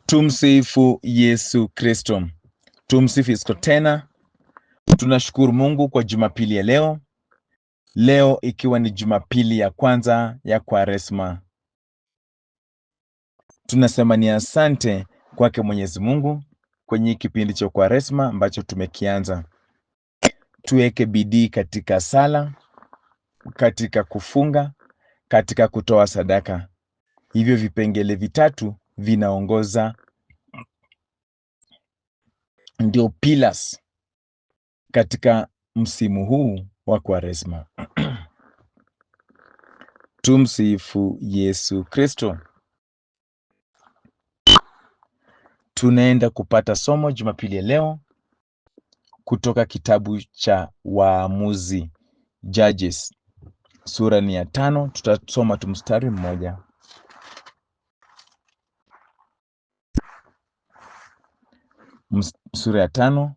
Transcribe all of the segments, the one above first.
Tumsifu Yesu Kristo. Tumsifu Yesu tena. Tunashukuru Mungu kwa Jumapili ya leo. Leo ikiwa ni Jumapili ya kwanza ya Kwaresma. Tunasema ni asante kwake Mwenyezi Mungu kwenye kipindi cha Kwaresma ambacho tumekianza. Tuweke bidii katika sala, katika kufunga, katika kutoa sadaka. Hivyo vipengele vitatu vinaongoza, ndio pillars katika msimu huu wa Kwaresma. Tumsifu Yesu Kristo. Tunaenda kupata somo Jumapili ya leo kutoka kitabu cha Waamuzi, Judges. Sura ni ya 5, tutasoma tu mstari mmoja. Sura ya 5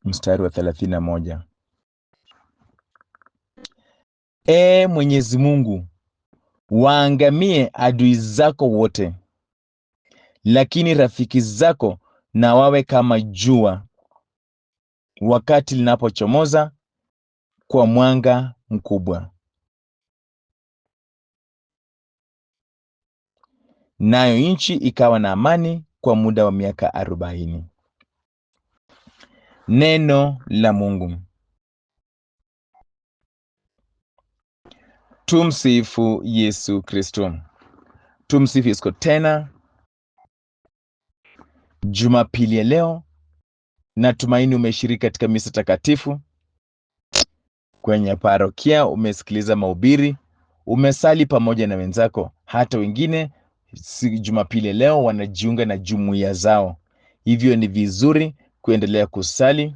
mstari wa 31. Mwenyezi Mungu, waangamie adui zako wote, lakini rafiki zako na wawe kama jua wakati linapochomoza kwa mwanga mkubwa. Nayo nchi ikawa na amani kwa muda wa miaka 40. Neno la Mungu. Tumsifu Yesu Kristo. Tumsifu Yesu tena. Jumapili ya leo, natumaini umeshiriki katika misa takatifu kwenye parokia, umesikiliza mahubiri, umesali pamoja na wenzako. Hata wengine Jumapili ya leo wanajiunga na jumuiya zao. Hivyo ni vizuri kuendelea kusali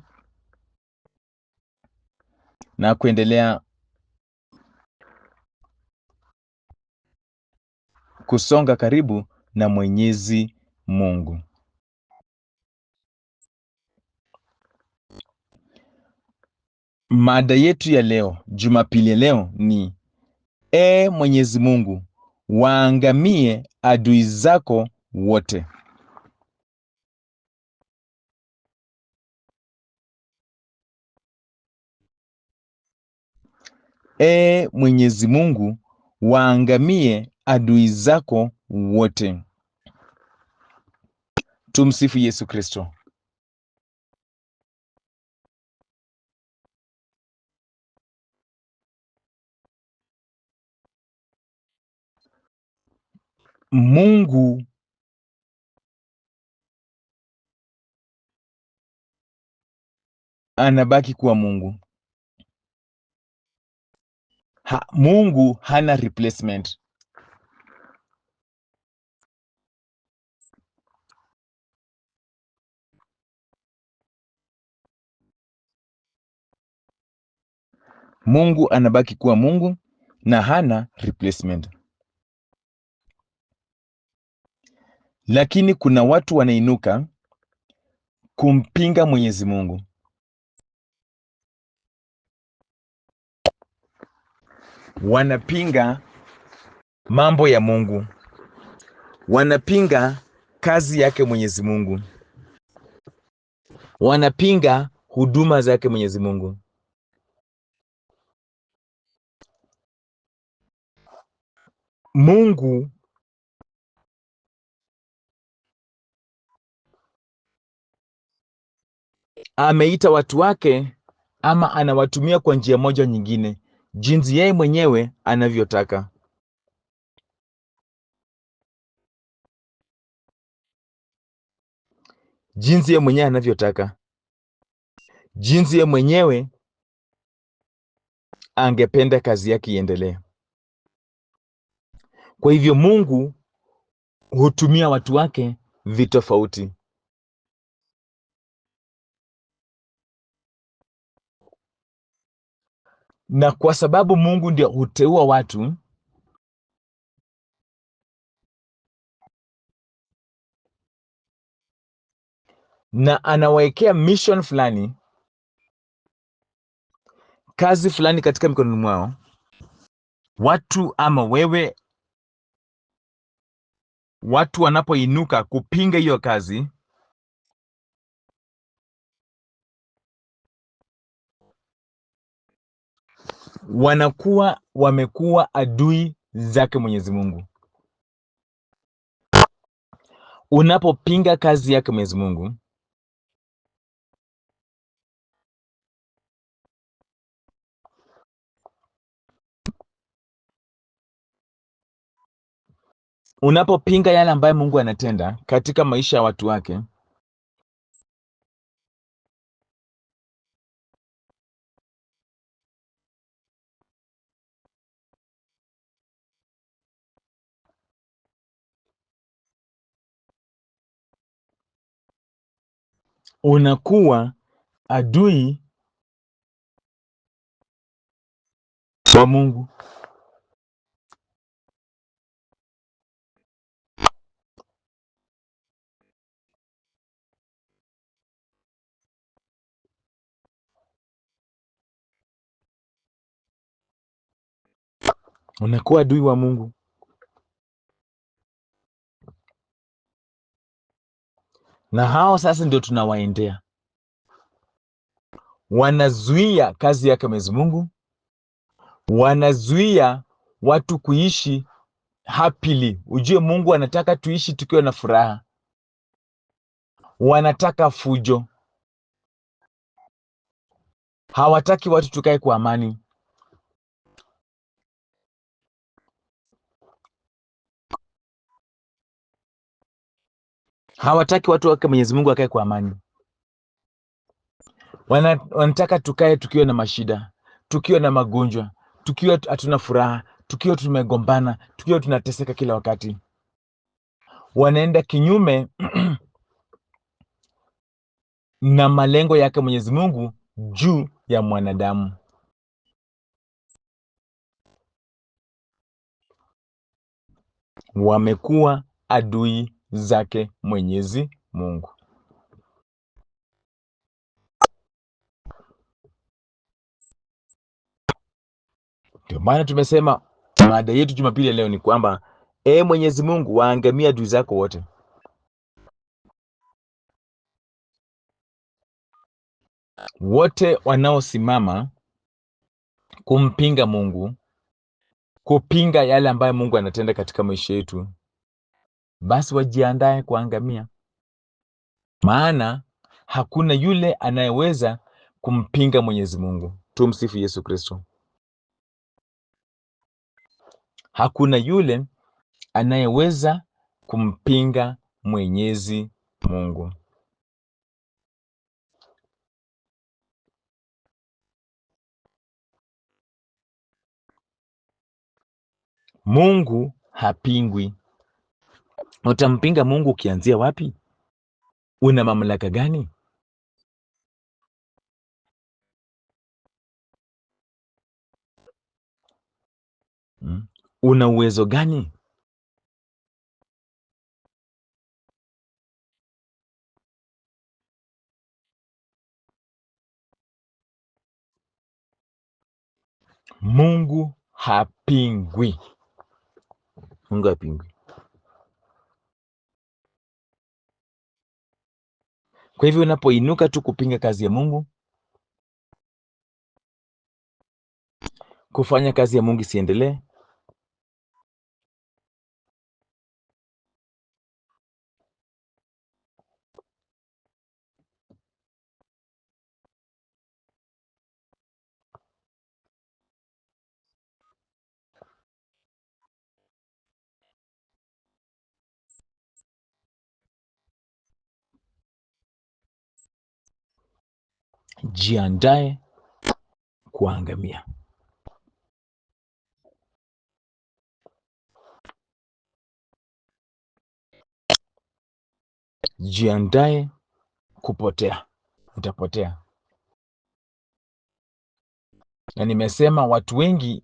na kuendelea kusonga karibu na Mwenyezi Mungu. Mada yetu ya leo, Jumapili ya leo ni Mwenyezi Mungu, waangamie adui zako wote. Mwenyezi Mungu, waangamie adui zako wote. Tumsifu Yesu Kristo. Mungu anabaki kuwa Mungu. Mungu hana replacement. Mungu anabaki kuwa Mungu na hana replacement. Lakini kuna watu wanainuka kumpinga Mwenyezi Mungu. Wanapinga mambo ya Mungu. Wanapinga kazi yake Mwenyezi Mungu. Wanapinga huduma zake Mwenyezi Mungu. Mungu ameita watu wake, ama anawatumia kwa njia moja nyingine, jinsi yeye mwenyewe anavyotaka. Jinsi yeye mwenyewe anavyotaka. Jinsi yeye mwenyewe angependa kazi yake iendelee. Kwa hivyo Mungu hutumia watu wake vitofauti. Na kwa sababu Mungu ndio huteua watu, na anawaekea mission fulani, kazi fulani katika mikononi mwao, watu ama wewe watu wanapoinuka kupinga hiyo kazi, wamekuwa adui zake Mwenyezi Mungu. Unapopinga kazi yake Mwenyezi Mungu, unapopinga yale ambayo Mungu anatenda katika maisha ya watu wake, unakuwa adui wa Mungu. Unakuwa adui wa Mungu. Na hao sasa ndio tunawaendea, wanazuia kazi yake Mwenyezi Mungu, wanazuia watu kuishi happily. Ujue Mungu anataka tuishi tukiwa na furaha. Wanataka fujo, hawataki watu tukae kwa amani. Hawataki watu wake Mwenyezi Mungu akae kwa amani. Wanataka tukae tukiwa na mashida, tukiwa na magonjwa, tukiwa hatuna furaha, tukiwa tumegombana, tukiwa tunateseka kila wakati. Wanaenda kinyume na malengo yake Mwenyezi Mungu juu ya mwanadamu. Wamekuwa adui zake Mwenyezi Mungu. Ndio maana tumesema mada yetu Jumapili ya leo ni kwamba Mwenyezi Mungu, waangamia adui zako wote. Wote wanaosimama kumpinga Mungu, kupinga yale ambayo Mungu anatenda katika maisha yetu, basi wajiandae kuangamia. Maana hakuna yule anayeweza kumpinga Mwenyezi Mungu. Tumsifu Yesu Kristo. Hakuna yule anayeweza kumpinga Mwenyezi Mungu. Mungu hapingwi. Utampinga Mungu ukianzia wapi? Una mamlaka gani? Una uwezo gani? Mungu hapingwi. Mungu hapingwi. Kwa hivyo unapoinuka tu kupinga kazi ya Mungu, kufanya kazi ya Mungu isiendelee, jiandae kuangamia. Jiandae kupotea. Utapotea. Na nimesema watu wengi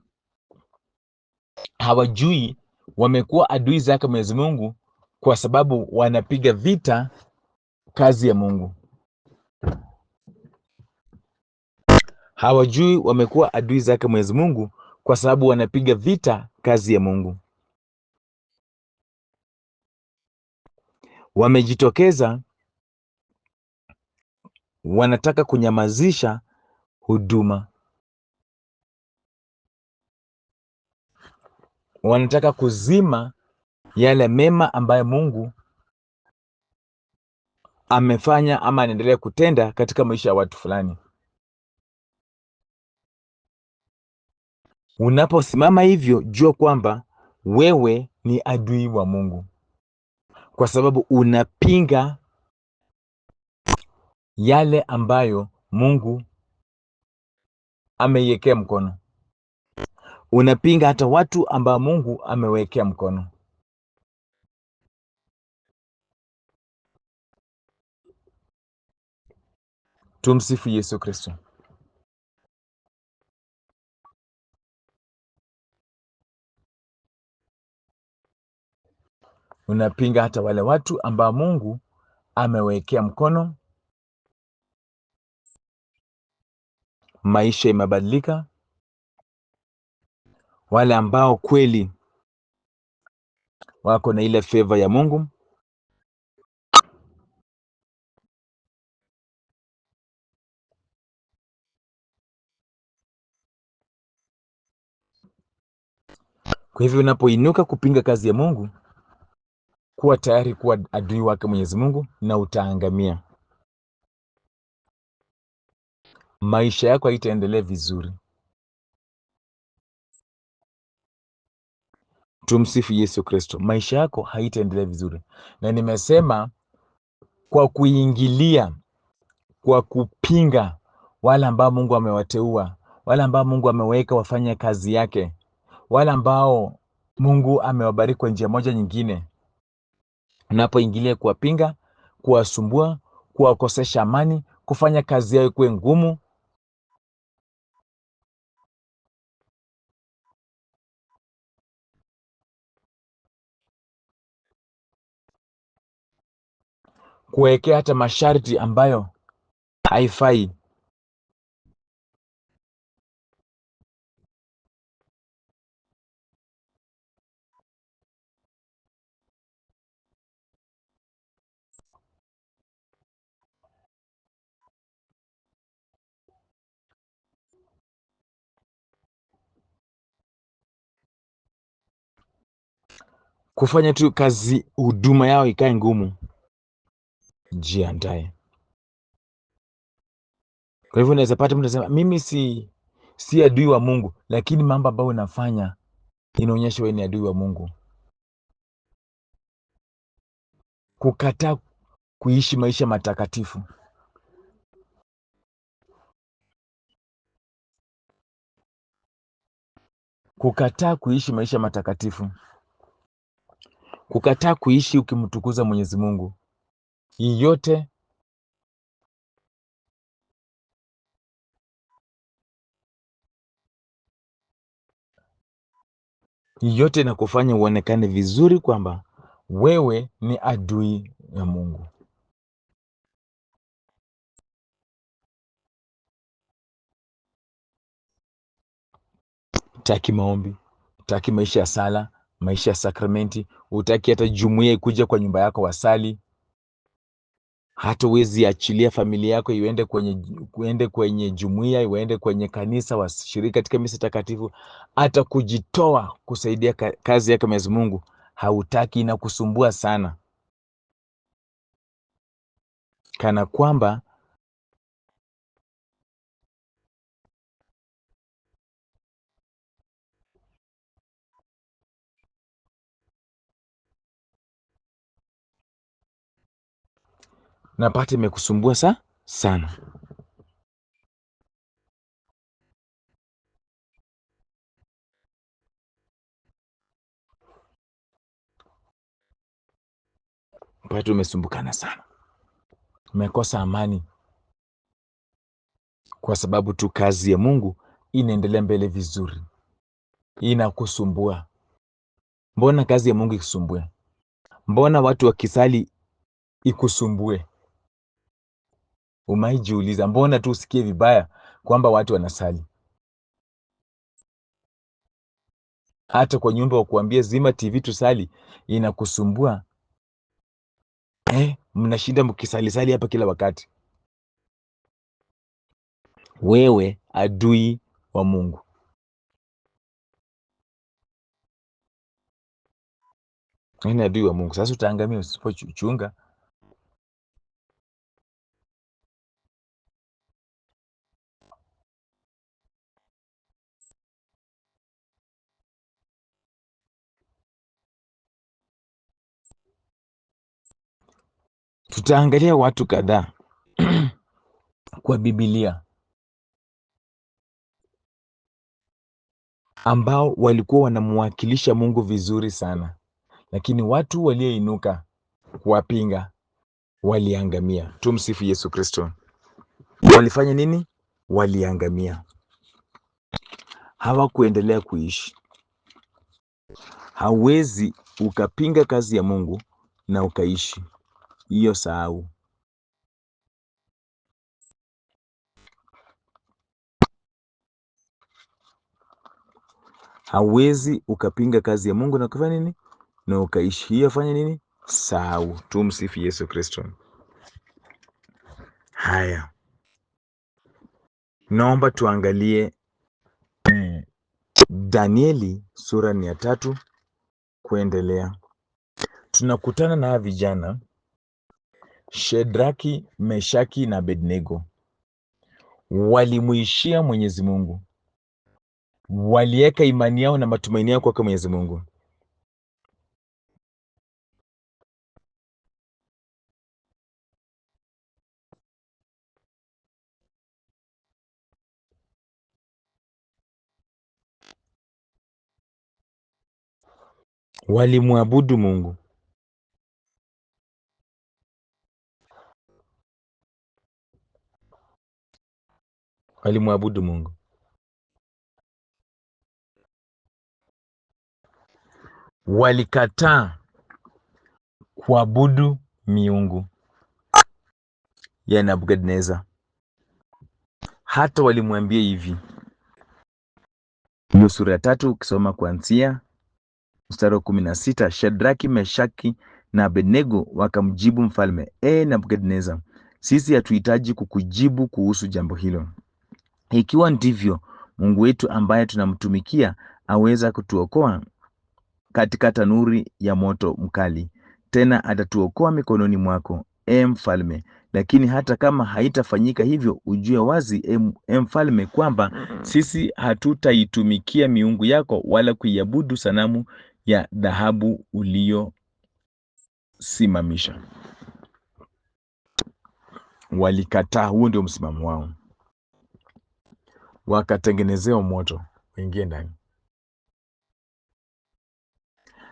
hawajui wamekuwa adui zake Mwenyezi Mungu kwa sababu wanapiga vita kazi ya Mungu. Hawajui wamekuwa adui zake Mwenyezi Mungu kwa sababu wanapiga vita kazi ya Mungu. wamejitokeza, wanataka kunyamazisha huduma, wanataka kuzima yale mema ambayo Mungu amefanya ama anaendelea kutenda katika maisha ya watu fulani. Unaposimama hivyo, jua kwamba wewe ni adui wa Mungu, kwa sababu unapinga yale ambayo Mungu ameiwekea mkono. Unapinga hata watu ambao Mungu amewekea mkono. Tumsifu Yesu Kristo. Unapinga hata wale watu ambao Mungu amewekea mkono. Maisha imebadilika, wale ambao kweli wako na ile favor ya Mungu. Kwa hivyo unapoinuka kupinga kazi ya Mungu, kuwa tayari kuwa adui wake Mwenyezi Mungu na utaangamia. Maisha yako haitaendelea vizuri. Tumsifu Yesu Kristo. Maisha yako haitaendelea vizuri, na nimesema kwa kuingilia, kwa kupinga wale ambao Mungu amewateua, wale ambao Mungu ameweka wafanye kazi yake, wale ambao Mungu amewabariki kwa njia moja nyingine. Unapoingilia kuwapinga, kuwasumbua, kuwakosesha amani, kufanya kazi yao ikuwe ngumu, kuwekea hata masharti ambayo haifai, kufanya tu kazi, huduma yao ikae ngumu. Jiandae. Kwa hivyo unaweza pata mtu anasema mimi si adui wa Mungu, lakini mambo ambayo unafanya inaonyesha wewe ni adui wa Mungu. Kukataa kuishi maisha matakatifu, kukataa kuishi maisha matakatifu, kukataa kuishi ukimtukuza Mwenyezi Mungu. Hii yote inakufanya uonekane vizuri kwamba wewe ni adui ya Mungu. Utaki maombi, utaki maisha ya sala, maisha ya sakramenti, utaki hata jumuiya ikuja kwa nyumba yako wasali. Hata uwezi achilia familia yako iende kwenye jumuiya, iende kwenye kanisa, washiriki katika misa takatifu. Hata kujitoa kusaidia kazi yake Mwenyezi Mungu hautaki, na kusumbua sana, kana kwamba napata imekusumbua sana. Pata umesumbukana sana, umekosa amani, kwa sababu tu kazi ya Mungu inaendelea mbele vizuri, inakusumbua. Mbona kazi ya Mungu ikusumbue? Mbona watu wakisali ikusumbue? Umaijiuliza, mbona tu usikie vibaya kwamba watu wanasali? Hata kwa nyumba wa kuambia zima TV tusali inakusumbua. Mnashinda mkisalisali hapa kila wakati. Wewe adui wa Mungu. Ni adui wa Mungu. Sasa utaangamia usipochunga. Tutaangalia watu kadhaa kwa Biblia ambao walikuwa wanamwakilisha Mungu vizuri sana, lakini watu walioinuka kuwapinga waliangamia. Tumsifu Yesu Kristo. Walifanya nini? Waliangamia, hawakuendelea kuishi. Hauwezi ukapinga kazi ya Mungu na ukaishi, hiyo sahau. Hauwezi ukapinga kazi ya Mungu na ukafanya nini? Na ukaishi, hiyo fanya nini? Sahau. Tumsifu Yesu Kristo. Haya, naomba tuangalie Danieli sura ni ya 3 kuendelea. Tunakutana na vijana Shedraki, Meshaki na Abednego. Walimuishia Mwenyezi Mungu, waliweka imani yao na matumaini yao kwa Mwenyezi Mungu. Walimwabudu Mungu. Walimwabudu Mungu. Walikataa kuabudu miungu ya Nebukadneza. Hata walimwambia hivi, hiyo sura ya 3 ukisoma kuanzia mstari wa 16, Shadraki, Meshaki na Abednego wakamjibu mfalme, Nebukadneza, sisi hatuhitaji kukujibu kuhusu jambo hilo. Ikiwa ndivyo, Mungu wetu ambaye tunamtumikia aweza kutuokoa katika tanuri ya moto mkali, tena atatuokoa mikononi mwako, mfalme. Lakini hata kama haitafanyika hivyo, ujue wazi, mfalme, kwamba sisi hatutaitumikia miungu yako wala kuiabudu sanamu ya dhahabu uliyosimamisha. Walikataa, huo ndio msimamo wao. Wakatengenezewa moto waingie ndani.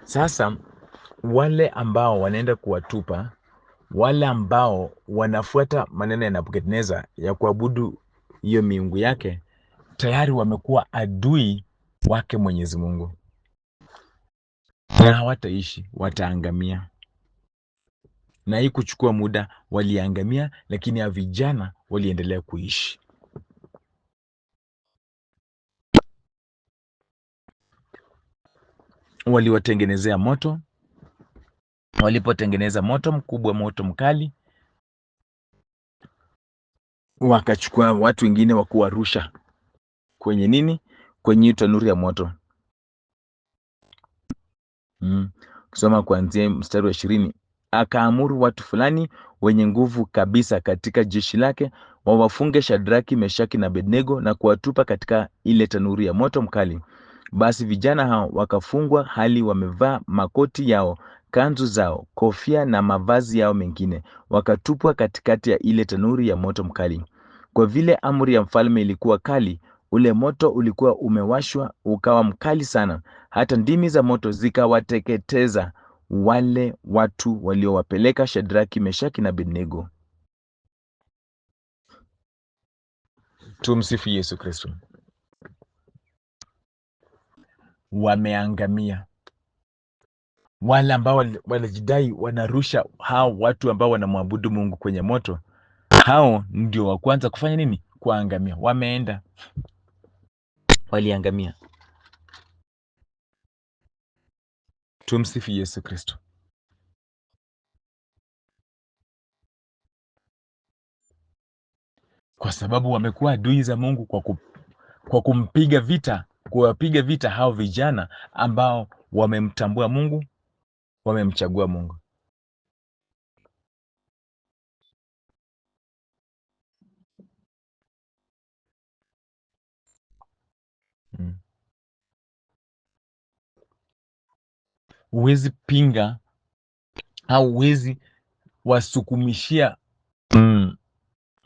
Sasa wale ambao wanaenda kuwatupa, wale ambao wanafuata maneno ya Nebukadneza ya kuabudu hiyo miungu yake, tayari wamekuwa adui wake Mwenyezi Mungu, na hawataishi, wataangamia. Na hii kuchukua muda, waliangamia, lakini ya vijana waliendelea kuishi. Waliwatengenezea moto. Walipotengeneza moto mkubwa, moto mkali, wakachukua watu wengine wa kuwarusha kwenye nini? Kwenye tanuri ya moto. Kusoma kuanzia mstari wa 20, akaamuru watu fulani wenye nguvu kabisa katika jeshi lake wawafunge Shadraki, Meshaki na Abednego na kuwatupa katika ile tanuri ya moto mkali. Basi vijana hao wakafungwa hali wamevaa makoti yao, kanzu zao, kofia na mavazi yao mengine, wakatupwa katikati ya ile tanuri ya moto mkali. Kwa vile amri ya mfalme ilikuwa kali, ule moto ulikuwa umewashwa ukawa mkali sana, hata ndimi za moto zikawateketeza wale watu waliowapeleka Shadraki, Meshaki na Abednego. Tumsifu Yesu Kristo. Wameangamia. Wale ambao walijidai wanarusha hao watu ambao wanamwabudu Mungu kwenye moto, hao ndio wa kwanza kufanya nini? Kuangamia. Wameenda, waliangamia. Tumsifu Yesu Kristo. kwa sababu wamekuwa adui za Mungu kwa kumpiga vita, kuwapiga vita hao vijana ambao wamemtambua Mungu, wamemchagua Mungu. Huwezi pinga au huwezi wasukumishia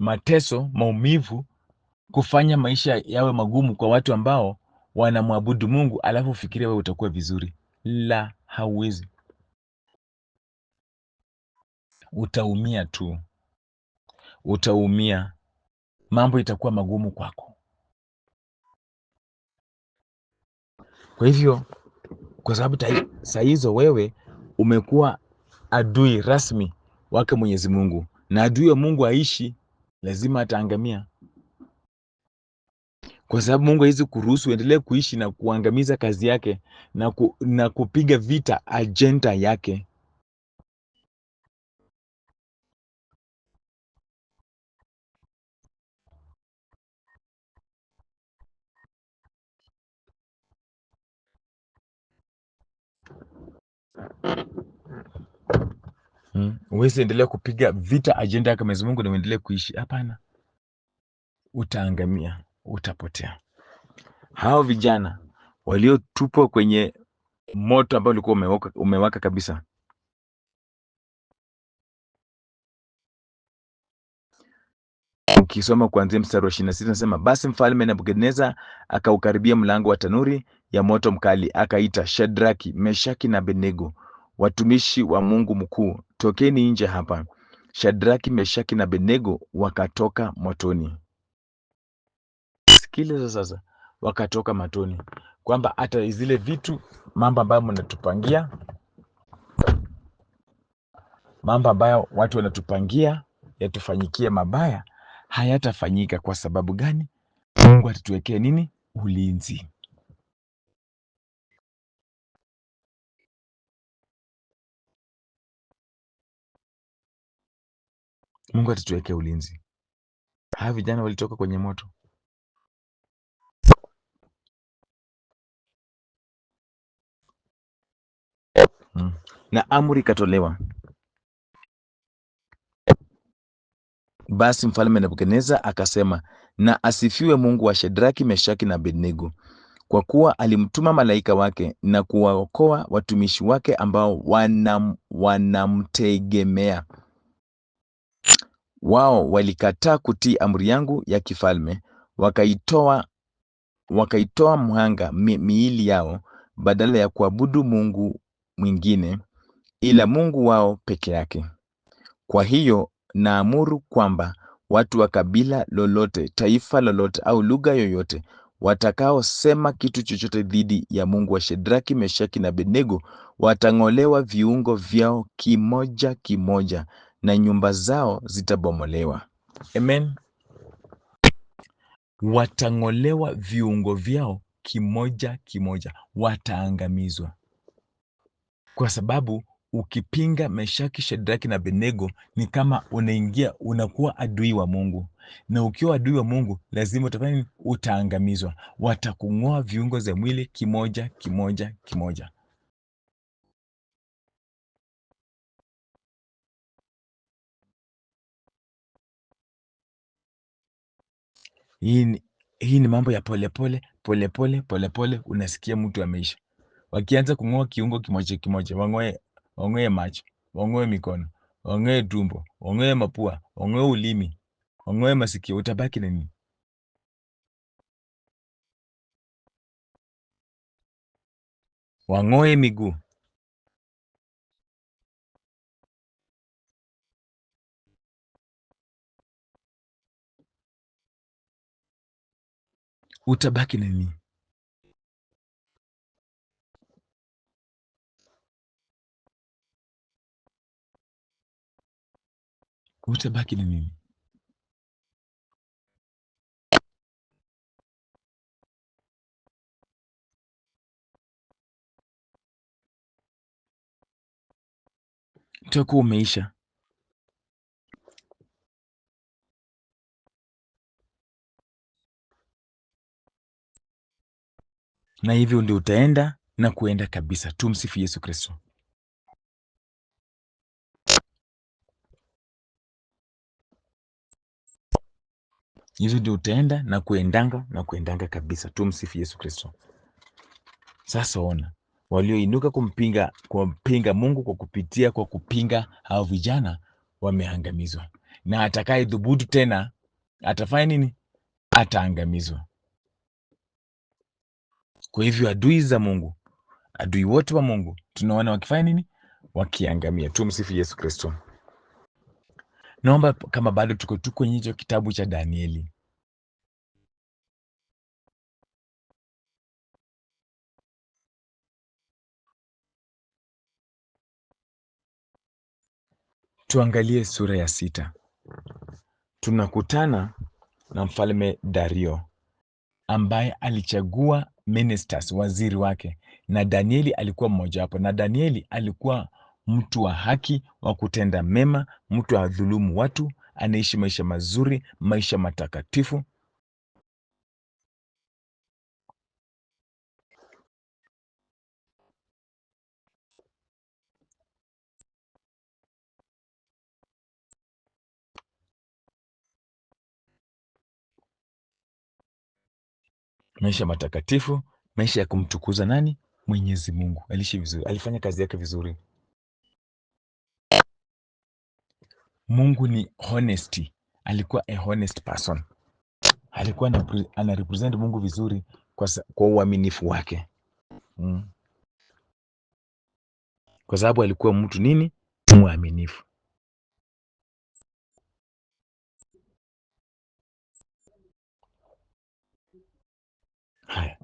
mateso, maumivu, kufanya maisha yawe magumu kwa watu ambao wanamwabudu Mungu, alafu ufikirie wewe utakuwa vizuri. La, hauwezi. Utaumia tu, utaumia, mambo itakuwa magumu kwako. Kwa hivyo, kwa sababu saa hizo wewe umekuwa adui rasmi wake Mwenyezi Mungu, na adui wa Mungu aishi, lazima ataangamia, kwa sababu Mungu hawezi kuruhusu uendelee kuishi na kuangamiza kazi yake na kupiga vita ajenda yake. Huwezi endelea kupiga vita ajenda yake Mwenyezi Mungu na uendelee kuishi. Hapana, utaangamia, utapotea. Hao vijana waliotupwa kwenye moto ambao ulikuwa umewaka kabisa, ukisoma kuanzia mstari wa 26 nasema, basi mfalme Nebukadneza akaukaribia mlango wa tanuri ya moto mkali, akaita, Shadraki, Meshaki na Abednego, watumishi wa Mungu mkuu, tokeni nje hapa. Shadraki, Meshaki na Abednego wakatoka motoni. Sikiliza sasa, wakatoka motoni, kwamba hata zile vitu, mambo ambayo mnatupangia, mambo ambayo watu wanatupangia yatufanyikie mabaya, hayatafanyika. Kwa sababu gani? Mungu atatuwekea nini? Ulinzi. Mungu atatuwekea ulinzi. Hawa vijana walitoka kwenye moto. Na amri ikatolewa. Basi mfalme Nebukadneza akasema, na asifiwe Mungu wa Shadraki, Meshaki na Abednego, kwa kuwa alimtuma malaika wake na kuwaokoa watumishi wake ambao wanamtegemea. Wao walikataa kutii amri yangu ya kifalme, wakaitoa mhanga miili yao badala ya kuabudu Mungu mwingine ila Mungu wao peke yake. Kwa hiyo naamuru kwamba watu wa kabila lolote, taifa lolote au lugha yoyote watakaosema kitu chochote dhidi ya Mungu wa Shadraki, Meshaki na Abednego watang'olewa viungo vyao kimoja kimoja na nyumba zao zitabomolewa. Amen. Watang'olewa viungo vyao kimoja kimoja, wataangamizwa. Kwa sababu ukipinga Meshaki, Shadraki na Abednego ni kama unakuwa adui wa Mungu, na ukiwa adui wa Mungu lazima utafanya nini? Utaangamizwa. Watakung'oa viungo za mwili kimoja kimoja kimoja. Hii ni mambo ya polepole polepole polepole, unasikia mtu ameisha. Wakianza kung'oa kiungo kimoja kimoja, wang'oe macho, wang'oe mikono, wang'oe tumbo, wang'oe mapua, wang'oe ulimi, wang'oe masikio, utabaki na nini? Wang'oe miguu, utabaki na nini? Utabaki na nini? Utakuwa umeisha. na hivyo ndio utaenda na kuenda kabisa. Tumsifu Yesu Kristo. Hivyo ndio utaenda na kuendanga kabisa. Tumsifu Yesu Kristo. Sasa ona, walioinuka kumpinga Mungu kwa kupinga hao vijana wameangamizwa, na atakaye dhubutu tena atafanya nini? Ataangamizwa. Kwa hivyo adui za Mungu, adui wote wa Mungu tunaona wakifanya nini? Wakiangamia. Tumsifu Yesu Kristo. Naomba kama bado tuko tu kwenye hicho kitabu cha Danieli, tuangalie sura ya 6. Tunakutana na mfalme Dario ambaye alichagua ministers, waziri wake, na Danieli alikuwa mmoja wapo. Na Danieli alikuwa mtu wa haki, wa kutenda mema, mtu wa dhulumu watu, anaishi maisha mazuri, maisha matakatifu. Maisha matakatifu, maisha ya kumtukuza nani? Mwenyezi Mungu. Aliishi vizuri, alifanya kazi yake vizuri. Mungu ni honesty. Alikuwa a honest person. Alikuwa ana represent Mungu vizuri kwa uaminifu wake. Kwa sababu alikuwa mtu nini? Mwaminifu. Haya.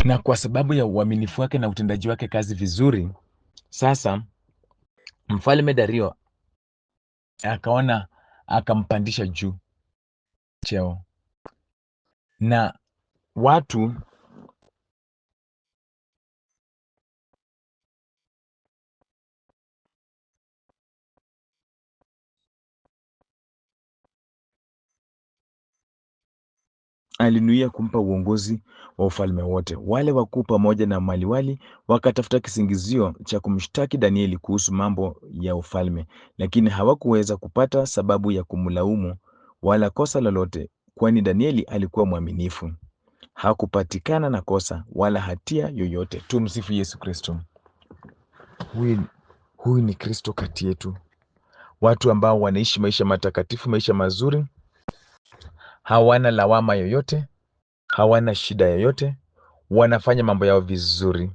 Na kwa sababu ya uaminifu wake na utendaji wake kazi vizuri, sasa mfalme Dario akaona, akampandisha juu cheo, na watu alinuia kumpa uongozi wa ufalme wote. Wale wakuu pamoja na maliwali wakatafuta kisingizio cha kumshtaki Danieli kuhusu mambo ya ufalme, lakini hawakuweza kupata sababu ya kumlaumu wala kosa lolote, kwani Danieli alikuwa mwaminifu. Hakupatikana na kosa wala hatia yoyote. Tumsifu Yesu Kristo. Huyu ni Kristo kati yetu, watu ambao wanaishi maisha matakatifu, maisha mazuri, hawana lawama yoyote, hawana shida yoyote, wanafanya mambo yao vizuri.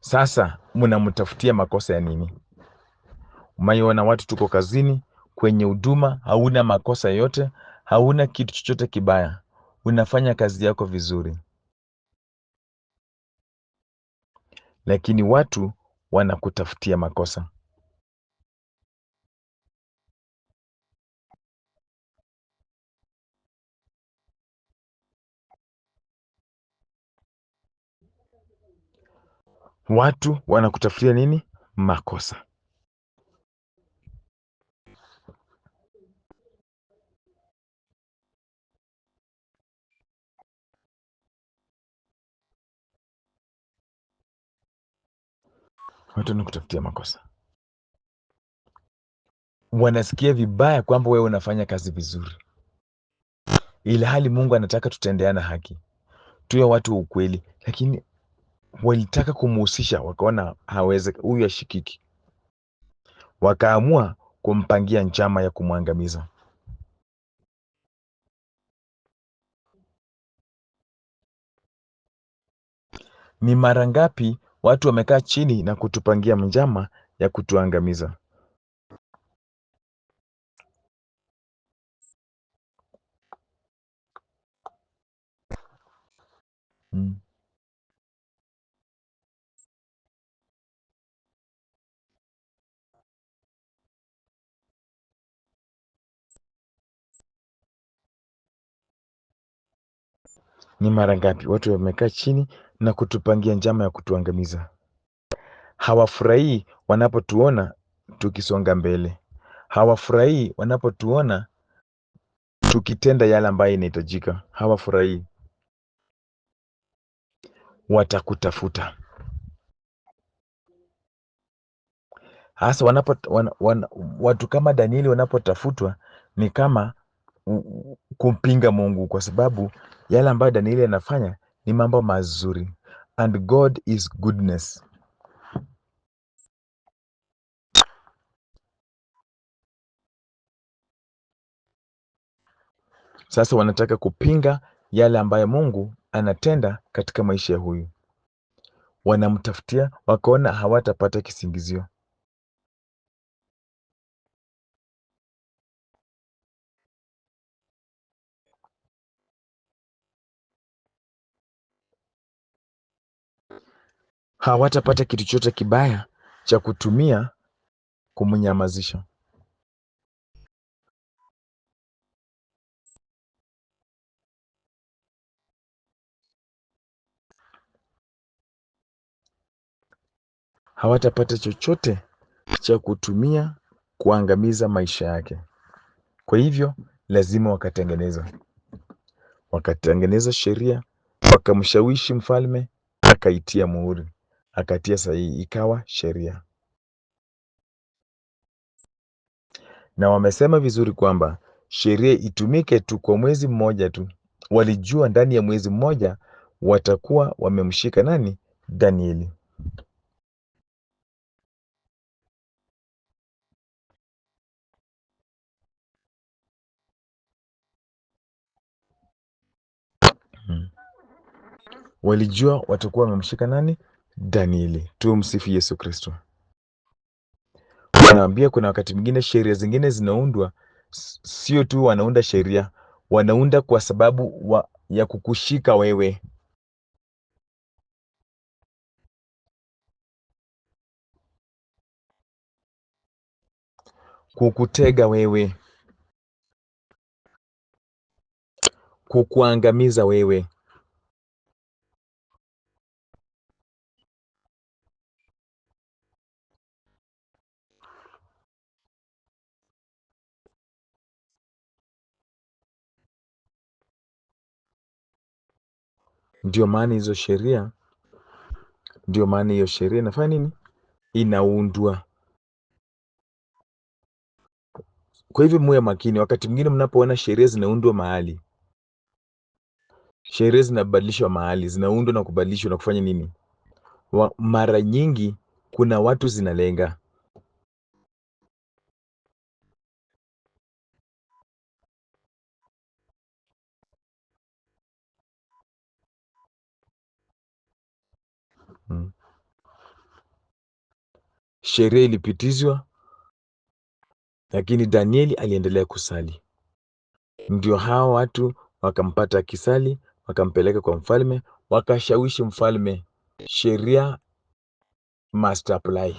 Sasa mnamtafutia makosa ya nini? Umaiona watu tuko kazini, kwenye huduma, hauna makosa yoyote, hauna kitu chochote kibaya, unafanya kazi yako vizuri, lakini watu wanakutafutia makosa. Watu wanakutafutia nini? Makosa. Watu wanakutafutia makosa, wanasikia vibaya kwamba wewe unafanya kazi vizuri, ila hali Mungu anataka tutendeana haki, tuwe watu wa ukweli, lakini walitaka kumuhusisha, wakaona hawezi, huyu ashikiki, wakaamua kumpangia njama ya kumwangamiza. Ni mara ngapi watu wamekaa chini na kutupangia njama ya kutuangamiza? Ni mara ngapi watu wamekaa chini na kutupangia njama ya kutuangamiza? Hawafurahii wanapotuona tukisonga mbele, hawafurahii wanapotuona tukitenda yale ambayo inahitajika, hawafurahii. watakutafuta. Hasa watu kama Danieli wanapotafutwa ni kama kumpinga Mungu, kwa sababu yale ambayo Danieli anafanya ni mambo mazuri, and God is goodness. Sasa wanataka kupinga yale ambayo Mungu anatenda katika maisha ya huyu, wanamtafutia, wakaona hawatapata kisingizio. Hawatapata kitu chote kibaya cha kutumia kumnyamazisha. Hawatapata chochote cha kutumia kuangamiza maisha yake. Kwa hivyo lazima wakatengeneza sheria, wakamshawishi mfalme, akaitia muhuri, akatia sahihi, ikawa sheria. Na wamesema vizuri kwamba sheria itumike tu kwa mwezi mmoja tu. Walijua ndani ya mwezi mmoja watakuwa wamemshika nani? Danieli. Walijua watakuwa wamemshika nani? Danieli. Tumsifu Yesu Kristo. Wanaambia kuna wakati mwingine sheria zingine zinaundwa, sio tu wanaunda sheria, wanaunda kwa sababu ya kukushika wewe, kukutega wewe, kukuangamiza wewe. Ndio maana hiyo sheria inafanya nini? Inaundwa. Kwa hivyo muwe makini wakati mwingine mnapoona sheria zinaundwa mahali, sheria zinabadilishwa mahali, zinaundwa na kubadilishwa na kufanya nini? Mara nyingi kuna watu zinalenga. Sheria ilipitizwa, lakini Danieli aliendelea kusali. Ndio hao watu wakampata akisali, wakampeleka kwa mfalme, wakashawishi mfalme, sheria must apply.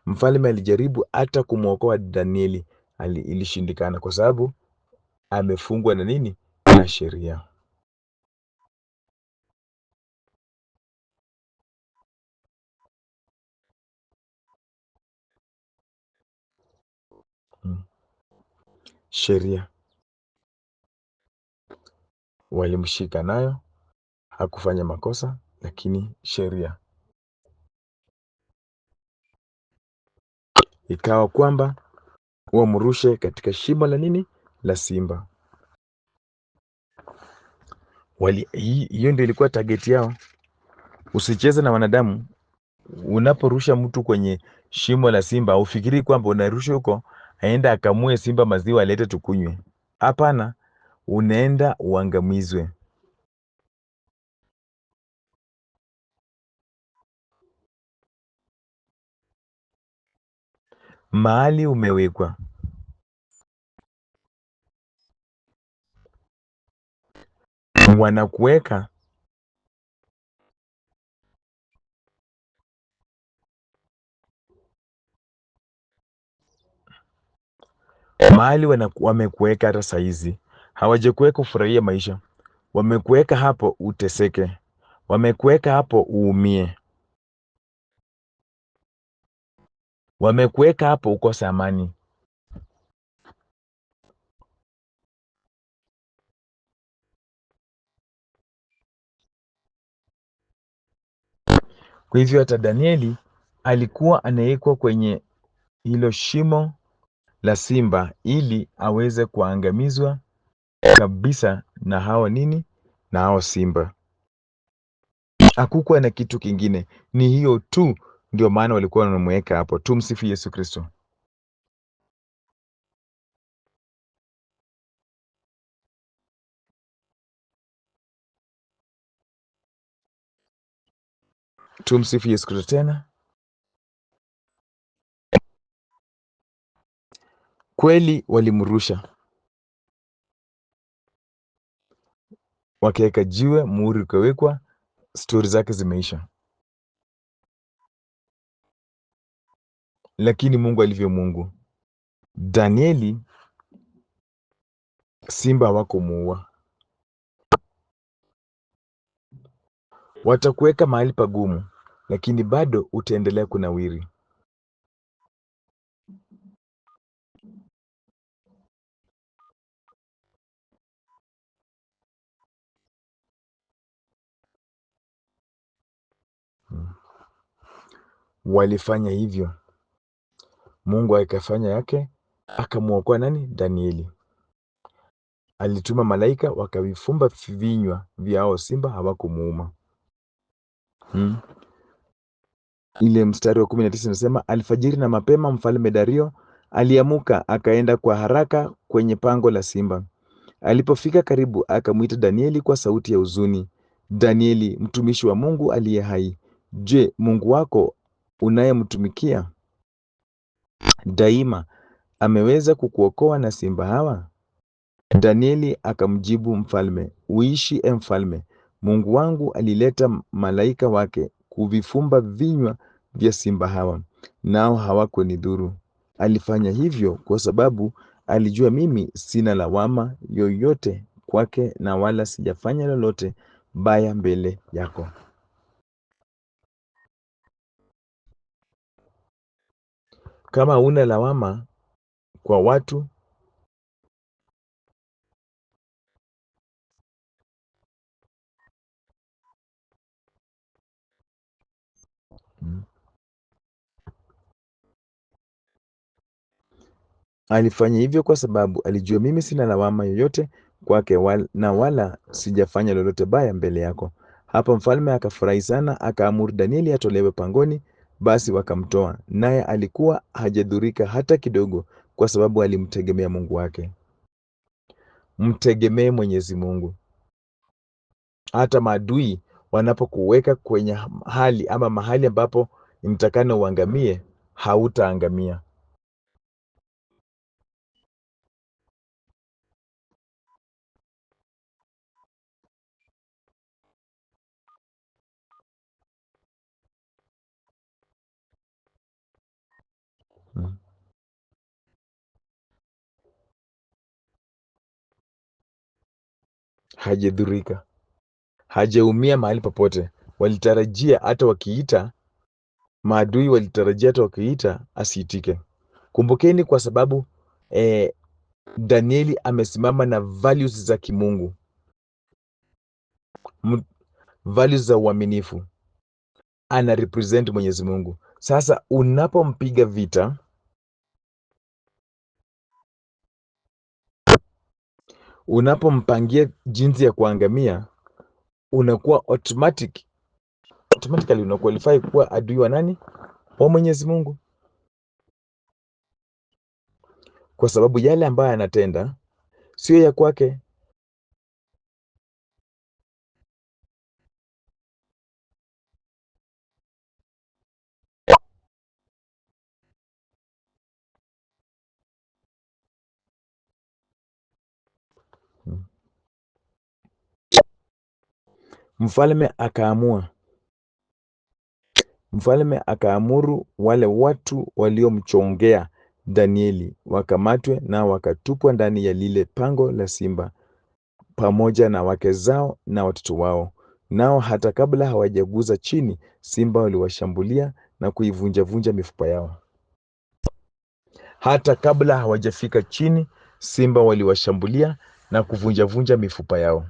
Mfalme alijaribu hata kumwokoa Danieli, ilishindikana kwa sababu amefungwa na nini? Na sheria. Sheria walimshika nayo, hakufanya makosa, lakini sheria ikawa kwamba wamrushe katika shimo la nini? La simba. Hiyo ndio ilikuwa target yao. Usicheze na wanadamu. Unaporusha mtu kwenye shimo la simba, ufikiri kwamba unarusha huko aenda akamue simba maziwa alete tukunywe. Hapana, unaenda uangamizwe. Mahali umewekwa, wanakuweka mahali wamekuweka. Hata saizi hawajakuweka ufurahie maisha, wamekuweka hapo uteseke, wamekuweka hapo uumie, wamekuweka hapo ukose amani. Kwa hivyo hata Danieli alikuwa anawekwa kwenye hilo shimo la simba ili aweze kuangamizwa kabisa na hao nini, na hao simba. Hakukuwa na kitu kingine, ni hiyo tu ndio maana walikuwa wanamweka hapo. Tumsifu Yesu Kristo. Tumsifu Yesu Kristo tena. Kweli walimrusha, wakiweka jiwe, muhuri ukawekwa, stori zake zimeisha. Lakini Mungu alivyo Mungu, Danieli simba hawakumuua. Watakuweka mahali pagumu, lakini bado utaendelea kunawiri. Walifanya hivyo, Mungu akafanya yake, akamwokoa nani? Danieli. Alituma malaika wakavifumba vinywa vya hao simba, hawakumuuma. Ile mstari wa 19 unasema, alfajiri na mapema mfalme Dario aliamuka akaenda kwa haraka kwenye pango la simba. Alipofika karibu, akamwita Danieli kwa sauti ya huzuni, Danieli, mtumishi wa Mungu aliye hai, je, Mungu wako unayemtumikia daima ameweza kukuokoa na simba hawa? Danieli akamjibu mfalme, uishi mfalme, Mungu wangu alileta malaika wake kuvifumba vinywa vya simba hawa, nao hawakunidhuru. Alifanya hivyo kwa sababu alijua mimi sina lawama yoyote kwake, na wala sijafanya lolote baya mbele yako. Kama una lawama kwa watu, alifanya hivyo kwa sababu alijua mimi sina lawama yoyote kwake, na wala sijafanya lolote baya mbele yako. Hapa mfalme akafurahi sana, akaamuru Danieli atolewe pangoni. Basi wakamtoa, naye alikuwa hajadhurika hata kidogo, kwa sababu alimtegemea Mungu wake. Mtegemee Mwenyezi Mungu. Hata maadui wanapokuweka kwenye hali ama mahali ambapo mtakana uangamie, hautaangamia. Hajadhurika, hajaumia mahali popote. Walitarajia hata wakiita, maadui walitarajia hata wakiita asiitike. Kumbukeni, kwa sababu Danieli amesimama na values za kimungu, values za uaminifu, ana represent Mwenyezi Mungu. Sasa unapompiga vita, unapompangia jinsi ya kuangamia, unakuwa automatically unaqualify kuwa adui wa nani? Wa Mwenyezi Mungu, kwa sababu yale ambayo anatenda sio ya kwake. Mfalme akaamuru wale watu waliomchongea Danieli wakamatwe, na wakatupwa ndani ya lile pango la simba, pamoja na wake zao na watoto wao. Nao hata kabla hawajaguza chini, simba waliwashambulia na kuivunjavunja mifupa yao. Hata kabla hawajafika chini, simba waliwashambulia na kuvunjavunja mifupa yao,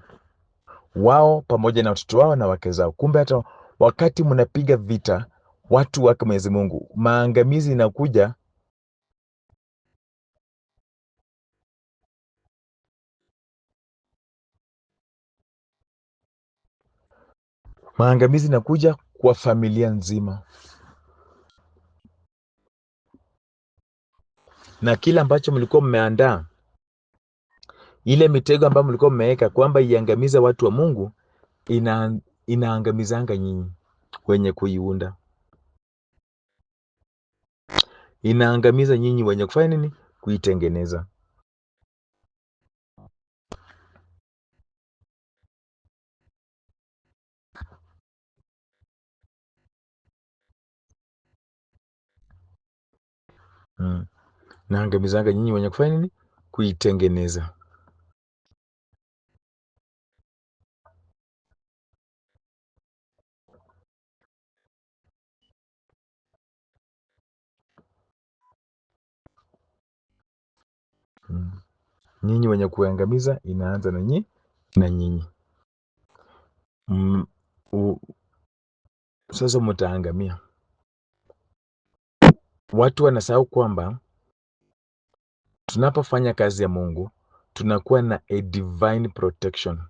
wao pamoja na watoto wao na wake zao. Kumbe hata wakati mnapiga vita watu wake Mwenyezi Mungu, maangamizi inakuja. Maangamizi inakuja kwa familia nzima, na kila ambacho mlikuwa mmeandaa, ile mitego ambayo mlikuwa mmeweka kwamba iangamize watu wa Mungu, inaangamizanga nyinyi wenye kuiunda, inaangamiza nyinyi wenye kufanya nini? Kuitengeneza. Naangamizanga nyinyi wenye kufanya nini? Kuitengeneza. Nyinyi wenye kuangamiza, inaanza na nyinyi. Sasa mtaangamia. Watu wanasahau kwamba tunapofanya kazi ya Mungu tunakuwa na a divine protection.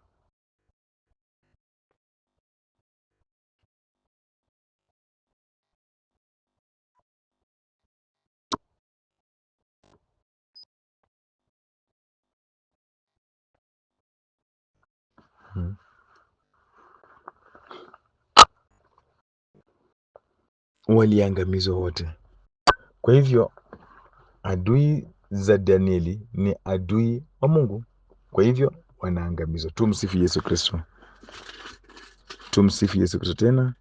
Waliangamizwa wote. Kwa hivyo adui za Danieli ni adui wa Mungu, kwa hivyo wanaangamizwa. Tumsifu Yesu Kristo. Tumsifu Yesu Kristo tena.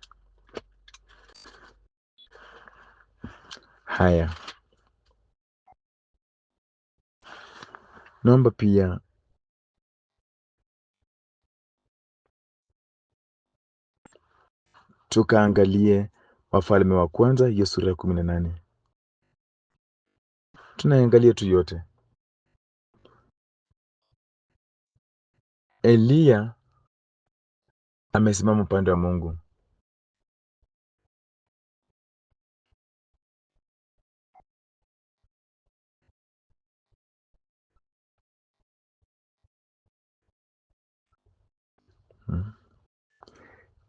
Haya, naomba pia tukaangalie Wafalme wa Kwanza, hiyo sura ya 18. Tunaangalia tu yote. Eliya amesimama upande wa Mungu.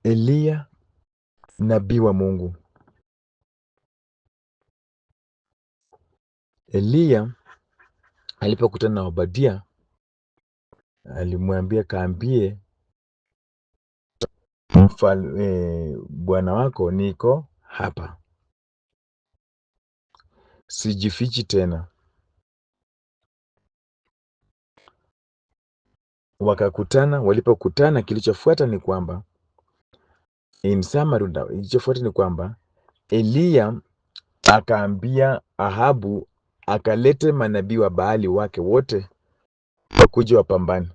Eliya nabii wa Mungu. Eliya alipokutana na Obadia alimwambia, kaambie bwana wako niko hapa, sijifichi tena. Wakakutana. Walipokutana, kilichofuata ni kwamba kilichofuata ni kwamba Eliya akaambia Ahabu akalete manabii wa Baali wake wote wakuja wapambane,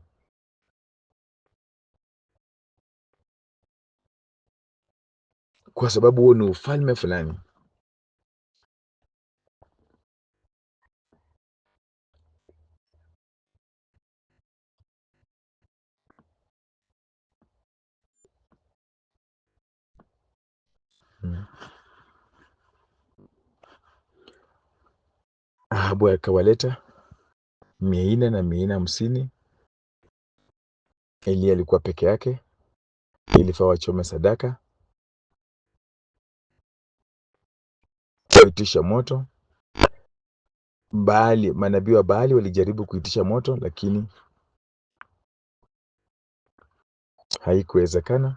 kwa sababu huo ni ufalme fulani. Ahabu akawaleta 450. Eliya alikuwa peke yake, ilifaa wachome sadaka, kuitisha moto. Manabii wa Baali walijaribu kuitisha moto, lakini haikuwezekana.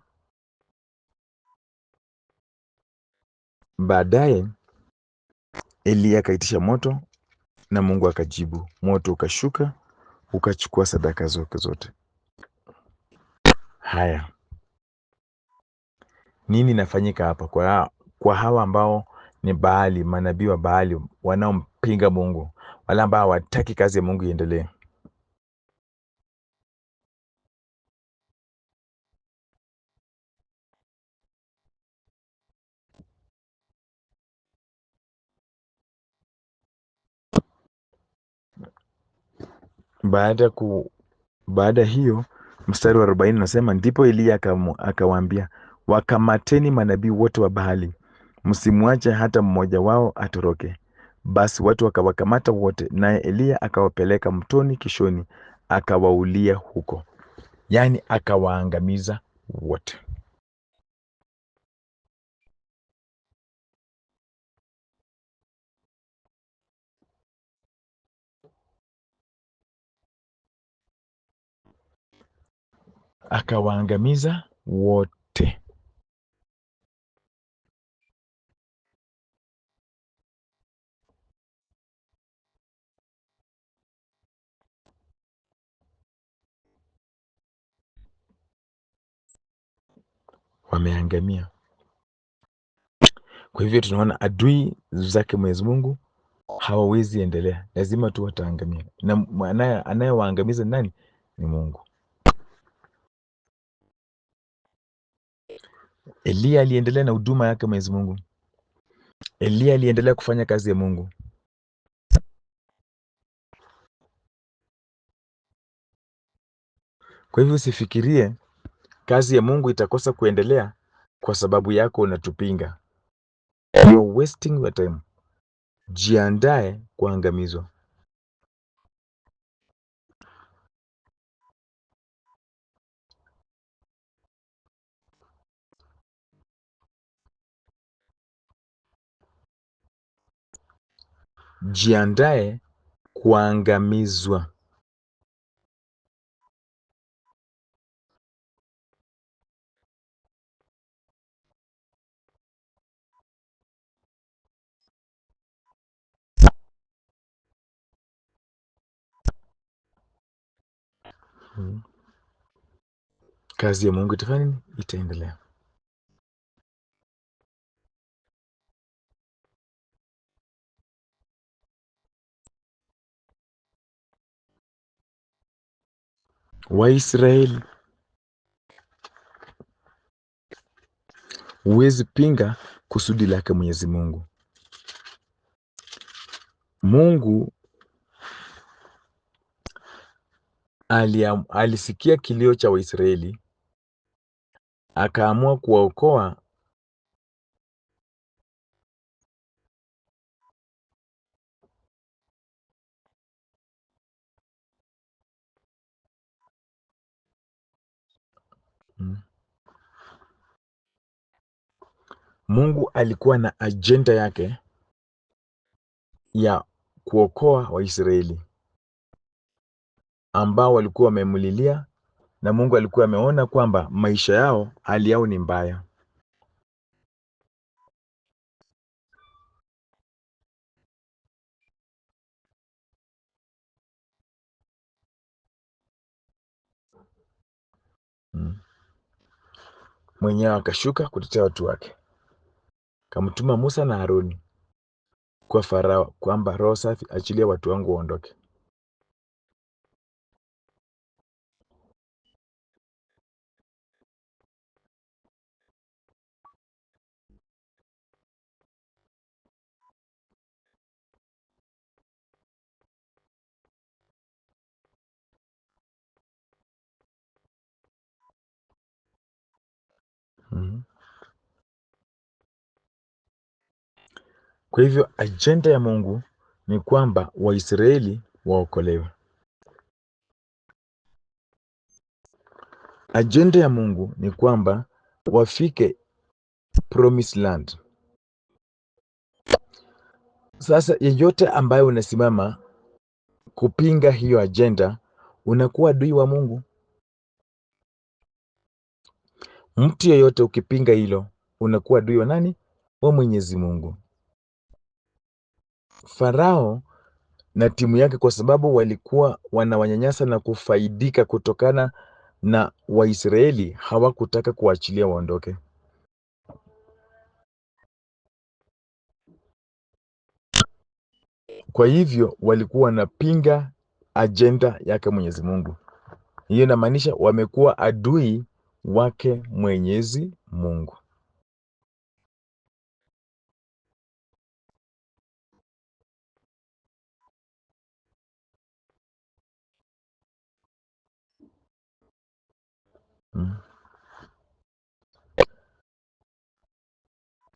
Baadaye Eliya akaitisha moto na Mungu akajibu, moto ukashuka ukachukua sadaka zote. Haya, nini inafanyika hapa kwa hawa ambao ni Baali, manabii wa Baali wanaompinga Mungu, wale ambao hawataki kazi ya Mungu iendelee? Baada hiyo mstari wa 40 nasema, ndipo Eliya akawaambia, wakamateni manabii wote wa Baali, msimwache hata mmoja wao atoroke. Basi watu wakawakamata wote, naye Eliya akawapeleka mtoni Kishoni, akawaulia huko. Yaani akawaangamiza wote. Akawaangamiza wote. Wameangamia. Kwa hivyo tunaona adui zake Mwenyezi Mungu hawawezi endelea, lazima tu wataangamia, na anayewaangamiza nani? Ni Mungu. Eliya aliendelea na huduma yake Mwenyezi Mungu. Eliya aliendelea kufanya kazi ya Mungu. Kwa hivyo usifikirie kazi ya Mungu itakosa kuendelea kwa sababu yako unatupinga. You're wasting your time. Jiandae kuangamizwa. Jiandae kuangamizwa. Kazi ya Mungu itafanya nini? Itaendelea. Waisraeli, huwezi pinga kusudi lake Mwenyezi Mungu. Mungu alisikia kilio cha Waisraeli, akaamua kuwaokoa Mungu alikuwa na ajenda yake ya kuokoa Waisraeli ambao walikuwa wamemlilia, na Mungu alikuwa ameona kwamba maisha yao, hali yao ni mbaya. Mwenyewe akashuka kutetea watu wake, kamtuma Musa na Haruni kwa Farao kwamba roho safi, achilia watu wangu waondoke. Kwa hivyo ajenda ya Mungu ni kwamba Waisraeli waokolewe. Ajenda ya Mungu ni kwamba wafike promised land. Sasa yeyote ambaye unasimama kupinga hiyo ajenda, unakuwa adui wa Mungu. Mtu yeyote ukipinga hilo, unakuwa adui wa nani? Wa Mwenyezi Mungu. Farao na timu yake, kwa sababu walikuwa wanawanyanyasa na kufaidika kutokana na Waisraeli, hawakutaka kuachilia waondoke. Kwa hivyo walikuwa wanapinga ajenda yake Mwenyezi Mungu. Hiyo inamaanisha wamekuwa adui wake Mwenyezi Mungu.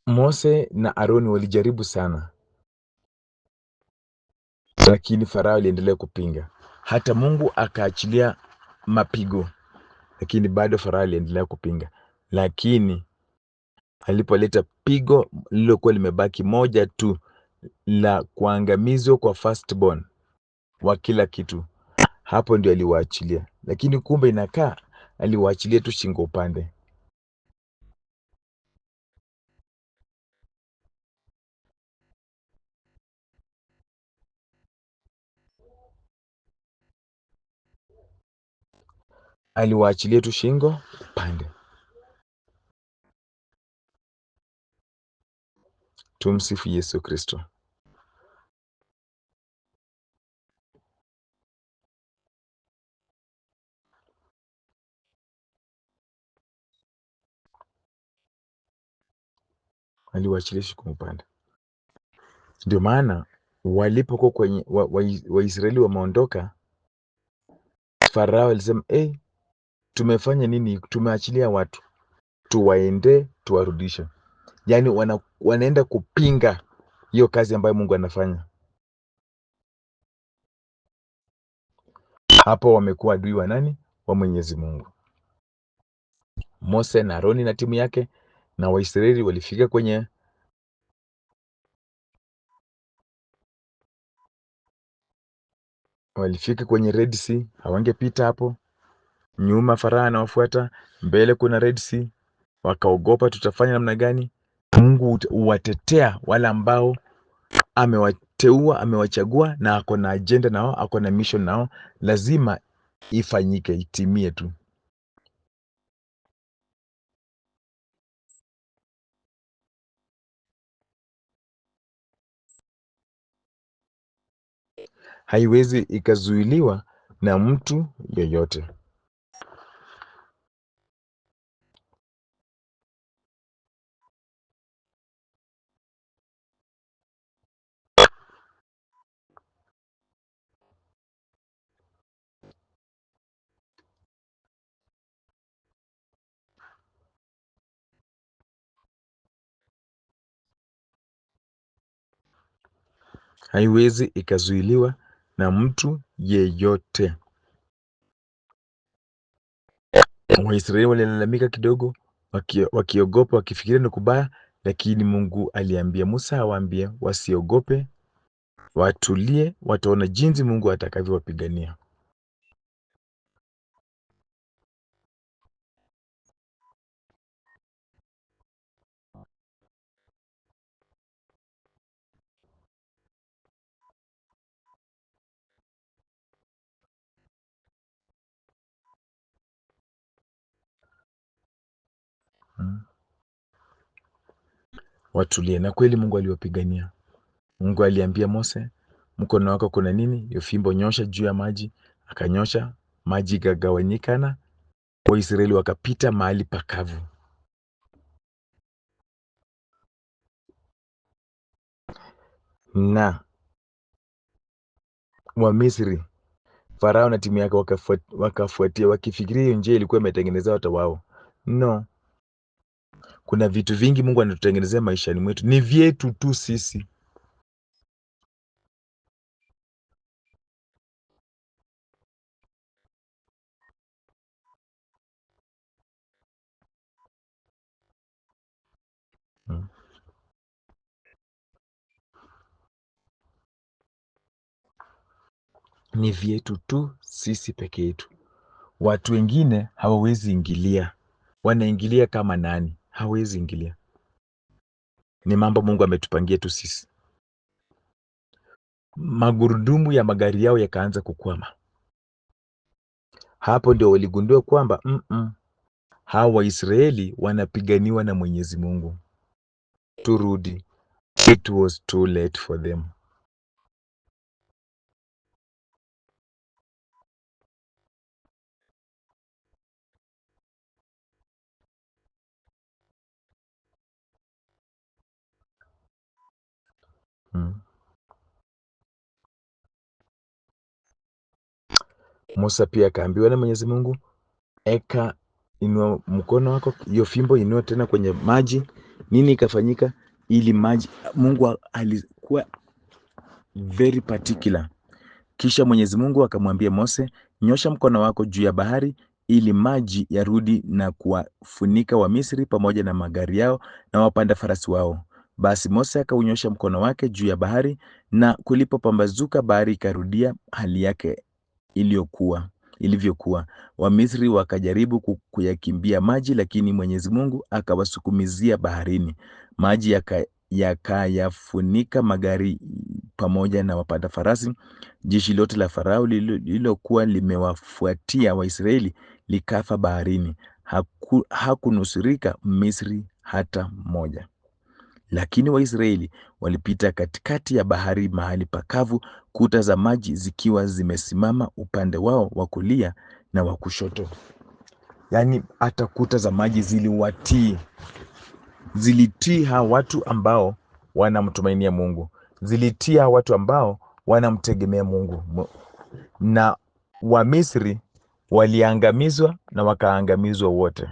Mose na Aroni walijaribu sana, lakini Farao aliendelea kupinga. Hata Mungu akaachilia mapigo, lakini bado Farao aliendelea kupinga. Lakini alipoleta pigo lililokuwa limebaki moja tu la kuangamizwa kwa firstborn wa kila kitu, hapo ndio aliwaachilia. Lakini kumbe inakaa aliwaachilia tu shingo upande. Aliwaachilia tu shingo upande. Tumsifu Yesu Kristo. Aliwaachilia shingo upande. Ndio maana walipokuwa kwenye Waisraeli wameondoka, Farao alisema tumefanya nini? Tumeachilia watu tuwaende tuwarudishe. Yaani wanaenda kupinga hiyo kazi ambayo Mungu anafanya. Hapo wamekuwa adui wa nani? Wa Mwenyezi Mungu. Mose na Aroni na timu yake na Waisraeli walifika kwenye Red Sea. Hawangepita hapo. Nyuma Farao anawafuata, mbele kuna Red Sea. Wakaogopa, tutafanya namna gani? Mungu huwatetea wale ambao amewateua, amewachagua na ako na agenda nao, ako na mission nao, lazima ifanyike, itimie tu. Haiwezi ikazuiliwa na mtu yeyote. Haiwezi ikazuiliwa na mtu yeyote. Waisraeli walilalamika kidogo, wakiogopa, wakifikiria ni kubaya, lakini Mungu aliambia Musa awaambie wasiogope, watulie, wataona jinsi Mungu atakavyowapigania. Watulie, na kweli Mungu aliwapigania. Mungu aliambia Mose, mkono wako kuna nini? Hiyo fimbo nyosha juu ya maji. Akanyosha, maji ikagawanyikana, Waisraeli wakapita mahali pakavu. Na Wamisri, Farao na timu yake wakafuatia, wakifikiria hiyo njia ilikuwa imetengenezwa hata wao. No, kuna vitu vingi Mungu anatutengenezea maishani mwetu, ni vyetu tu sisi. Ni vyetu tu sisi peke yetu. Watu wengine hawawezi ingilia. Wanaingilia kama nani? Hawezi ingilia. Ni mambo Mungu ametupangia tu sisi. Magurudumu ya magari yao yakaanza kukwama. Hapo ndio waligundua kwamba hawa Waisraeli wanapiganiwa na Mwenyezi Mungu. Turudi. It was too late for them. Musa pia akaambiwa na Mwenyezi Mungu, inua mkono wako, hiyo fimbo inua tena kwenye maji, Nini ikafanyika? Ili maji, Mungu alikuwa very particular. Kisha Mwenyezi Mungu akamwambia Mose, nyosha mkono wako juu ya bahari ili maji yarudi na kuwafunika Wamisri pamoja na magari yao na wapanda farasi wao. Basi Mose akaunyosha mkono wake juu ya bahari, na kulipopambazuka bahari ikarudia hali yake ilivyokuwa. Wamisri wakajaribu kuyakimbia maji, lakini Mwenyezi Mungu akawasukumizia baharini. Maji yakayafunika magari pamoja na wapanda farasi. Jeshi lote la Farao lililokuwa limewafuatia Waisraeli likafa baharini. Hakunusurika Misri hata mmoja. Lakini Waisraeli walipita katikati ya bahari mahali pakavu, kuta za maji zikiwa zimesimama upande wao wa kulia na wa kushoto. Yaani hata kuta za maji zilitii hawa watu ambao wanamtumainia Mungu, zilitii hawa watu ambao wanamtegemea Mungu. Na Wamisri waliangamizwa na wakaangamizwa wote.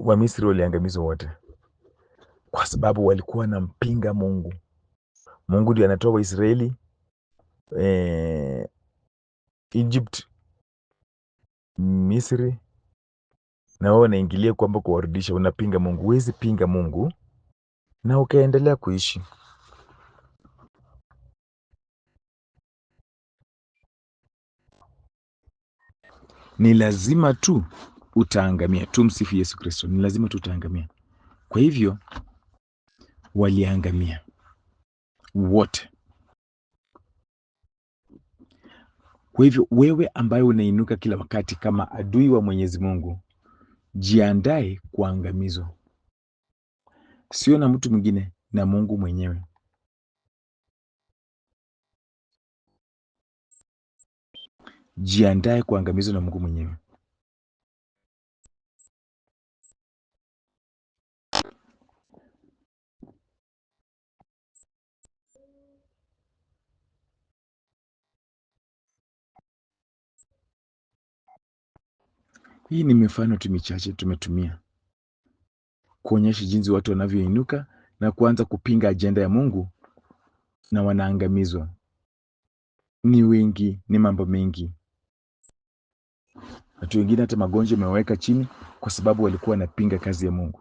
Wamisri waliangamizwa wote kwa sababu walikuwa wanampinga Mungu. Mungu ndiye anatoa Waisraeli Egypt, Misri, na wao wanaingilia kwamba kuwarudisha. Unapinga Mungu. Huwezi pinga Mungu na ukaendelea kuishi. Ni lazima tu utaangamia. Tumsifu Yesu Kristo. Ni lazima tu utaangamia. Kwa hivyo waliangamia wote. Kwa hivyo wewe ambaye unainuka kila wakati kama adui wa Mwenyezi Mungu, jiandae kuangamizwa, sio na mtu mwingine, na Mungu mwenyewe. Jiandae kuangamizwa na Mungu mwenyewe. Hii ni mifano tu michache tumetumia kuonyesha jinsi watu wanavyoinuka na kuanza kupinga ajenda ya Mungu na wanaangamizwa. Ni wengi, ni mambo mengi. Watu wengine hata magonjwa yamewaweka chini kwa sababu walikuwa wanapinga kazi ya Mungu.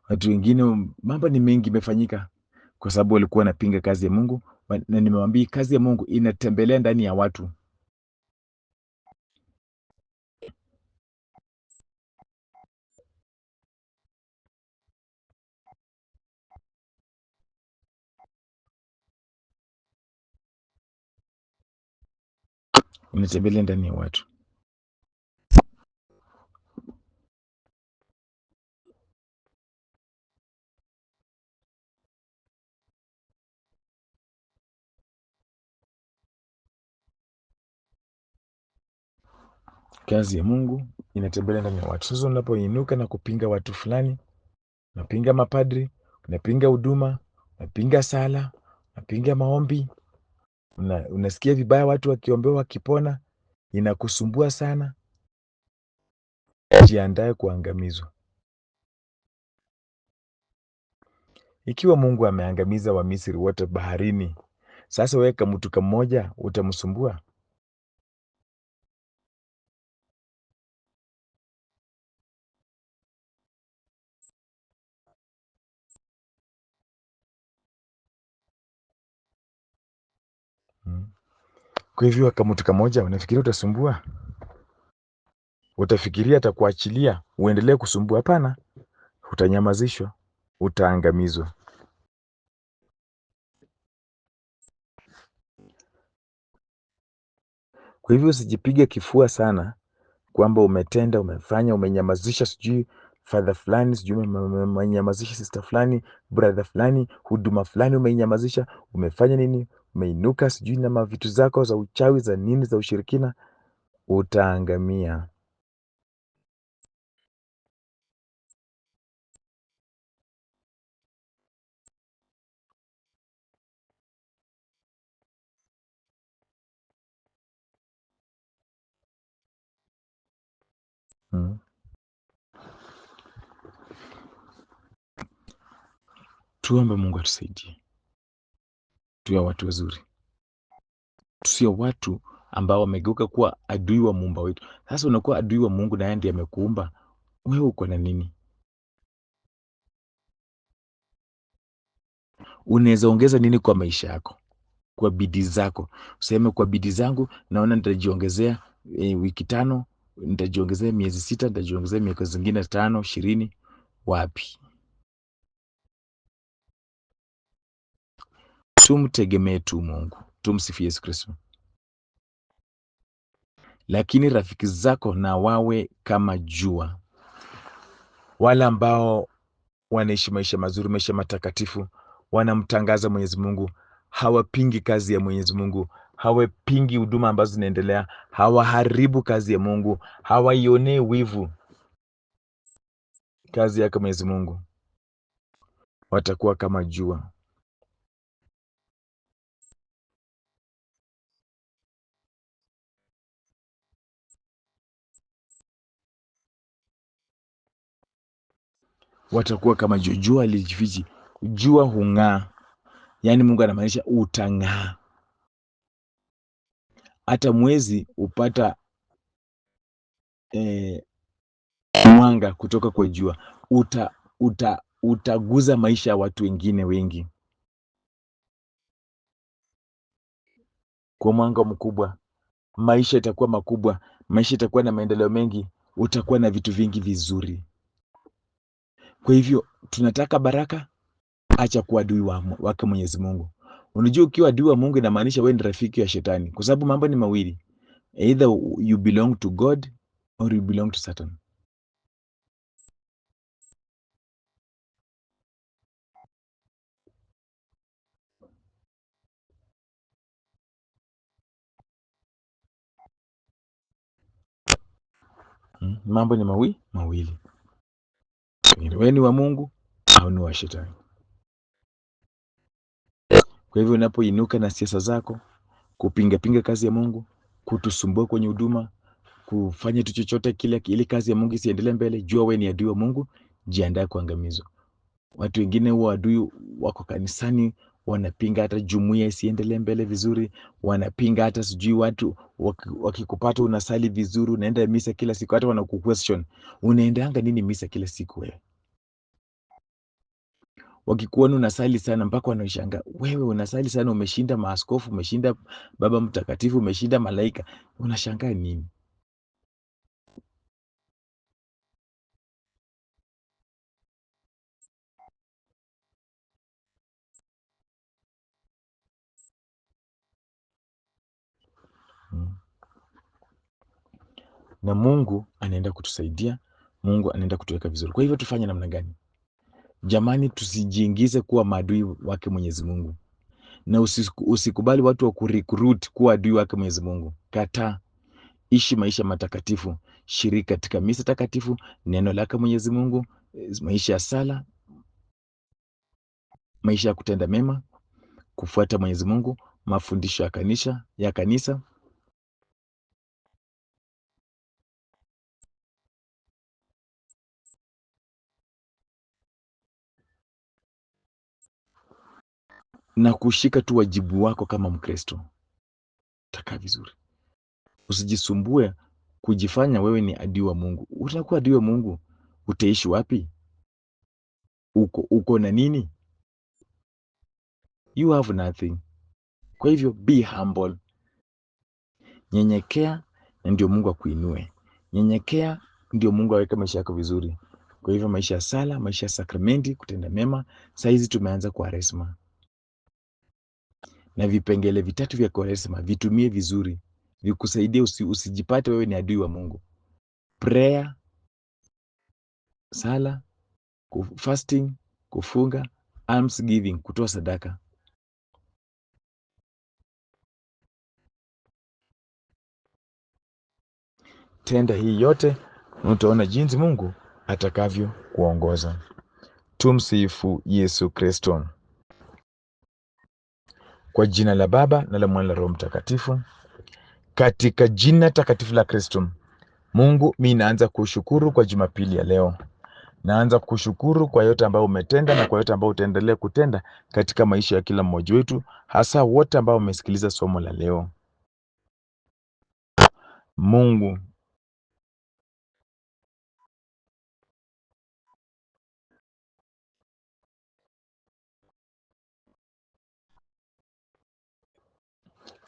Watu wengine mambo ni mengi imefanyika kwa sababu walikuwa wanapinga kazi ya Mungu, na nimewaambia kazi ya Mungu inatembelea ndani ya watu. Inatembelea ndani ya watu. Kazi ya Mungu inatembelea ndani ya watu. Sasa unapoinuka na kupinga watu fulani, unapinga mapadri, unapinga huduma, unapinga sala, unapinga maombi, unasikia vibaya watu wakiombewa wakipona, inakusumbua sana, jiandae kuangamizwa. Ikiwa Mungu ameangamiza Wamisri wote baharini, sasa wewe kama mtu mmoja utamsumbua? Kwa hivyo kama mtu mmoja unafikiria utasumbua? Utafikiria atakuachilia uendelee kusumbua? Hapana, utanyamazishwa, utaangamizwa. Kwa hivyo usijipige kifua sana kwamba umetenda, umefanya, umenyamazisha sijui father fulani, sijui umenyamazisha sister fulani, brother fulani, huduma fulani umeinyamazisha, umefanya nini, umeinuka sijui na mavitu zako za uchawi za nini za ushirikina, utaangamia. Tuombe Mungu atusaidie tuwe watu wazuri, tusio watu ambao wamegeuka kuwa adui wa muumba wetu. Sasa unakuwa adui wa Mungu na yeye ndiye amekuumba wewe, uko na nini? Unaweza ongeza nini kwa maisha yako, kwa bidii zako? Useme kwa bidii zangu naona nitajiongezea wiki 5, nitajiongezea miezi 6, nitajiongezea miaka zingine 5, 20. Wapi? Tumtegemee tu Mungu, tumsifie Yesu Kristo. Lakini rafiki zako na wawe kama jua, wale ambao wanaishi maisha mazuri, maisha matakatifu, wanamtangaza Mwenyezi Mungu, hawapingi kazi ya Mwenyezi Mungu, hawapingi huduma ambazo zinaendelea, hawaharibu kazi ya Mungu, hawaionee wivu kazi yake Mwenyezi Mungu, watakuwa kama jua. Watakuwa kama jua. Jua lijifichi, jua hung'aa. Yaani Mungu anamaanisha utang'aa. Hata mwezi upata mwanga kutoka kwa jua. Utaguza maisha ya watu wengine wengi kwa mwanga mkubwa. Maisha itakuwa makubwa, maisha itakuwa na maendeleo mengi, utakuwa na vitu vingi vizuri. Kwa hivyo tunataka baraka, acha kuwa adui wake Mwenyezi Mungu. Unajua ukiwa adui wa Mungu inamaanisha wewe ni rafiki ya shetani, kwa sababu mambo ni mawili, either you belong to God or you belong to Satan. Mambo ni mawili, wewe ni wa Mungu au ni wa shetani. Kwa hivyo unapoinuka na siasa zako, kupinga kazi ya Mungu, kutusumbua kwenye huduma, kufanya tu chochote kile ili kazi ya Mungu isiendelee mbele, jua wewe ni adui wa Mungu, jiandae kuangamizwa. Watu wengine huwa adui wako kanisani, wanapinga hata jumuiya isiendelee mbele vizuri, wanapinga hata sijui watu wakikupata unasali vizuri, unaenda misa kila siku, hata wanakuquestion, unaendanga nini misa kila siku wewe? Wakikuona unasali sana mpaka wanashangaa, wewe unasali sana, umeshinda maaskofu, umeshinda Baba Mtakatifu, umeshinda malaika, unashangaa nini? Na Mungu anaenda kutusaidia, Mungu anaenda kutuweka vizuri. Kwa hivyo tufanye namna gani? Jamani, tusijiingize kuwa maadui wake Mwenyezi Mungu, na usikubali watu wa kurecruit kuwa adui wake Mwenyezi Mungu. Kataa. Ishi maisha matakatifu, shiriki katika misa takatifu, neno lake Mwenyezi Mungu, maisha ya sala, maisha ya kutenda mema, kufuata Mwenyezi Mungu, mafundisho ya kanisa. Na kushika tu wajibu wako kama Mkristo. Takaa vizuri. Usijisumbue kujifanya wewe ni adui wa Mungu. Utakuwa adui wa Mungu, utaishi wapi? Uko na nini? You have nothing. Kwa hivyo be humble. Nyenyekea na ndio Mungu akuinue. Nyenyekea ndio Mungu aweke maisha yako vizuri. Kwa hivyo maisha ya sala, maisha ya sakramenti, kutenda mema, saa hizi tumeanza Kwaresma. Na vipengele 3 vya Kwaresma vitumie vizuri. Vikusaidie usijipate wewe ni adui wa Mungu. Prayer, sala, fasting, kufunga, alms giving, kutoa sadaka. Tenda hii yote, utaona jinsi Mungu atakavyo kuongoza. Tumsifu Yesu Kristo. Kwa jina la Baba na la Mwana na Roho Mtakatifu. Katika jina takatifu la Kristo, Mungu, mimi naanza kushukuru kwa Jumapili ya leo. Naanza kushukuru kwa yote ambayo umetenda na kwa yote ambayo utaendelea kutenda katika maisha ya kila mmoja wetu, hasa wote ambao wamesikiliza somo la leo. Mungu,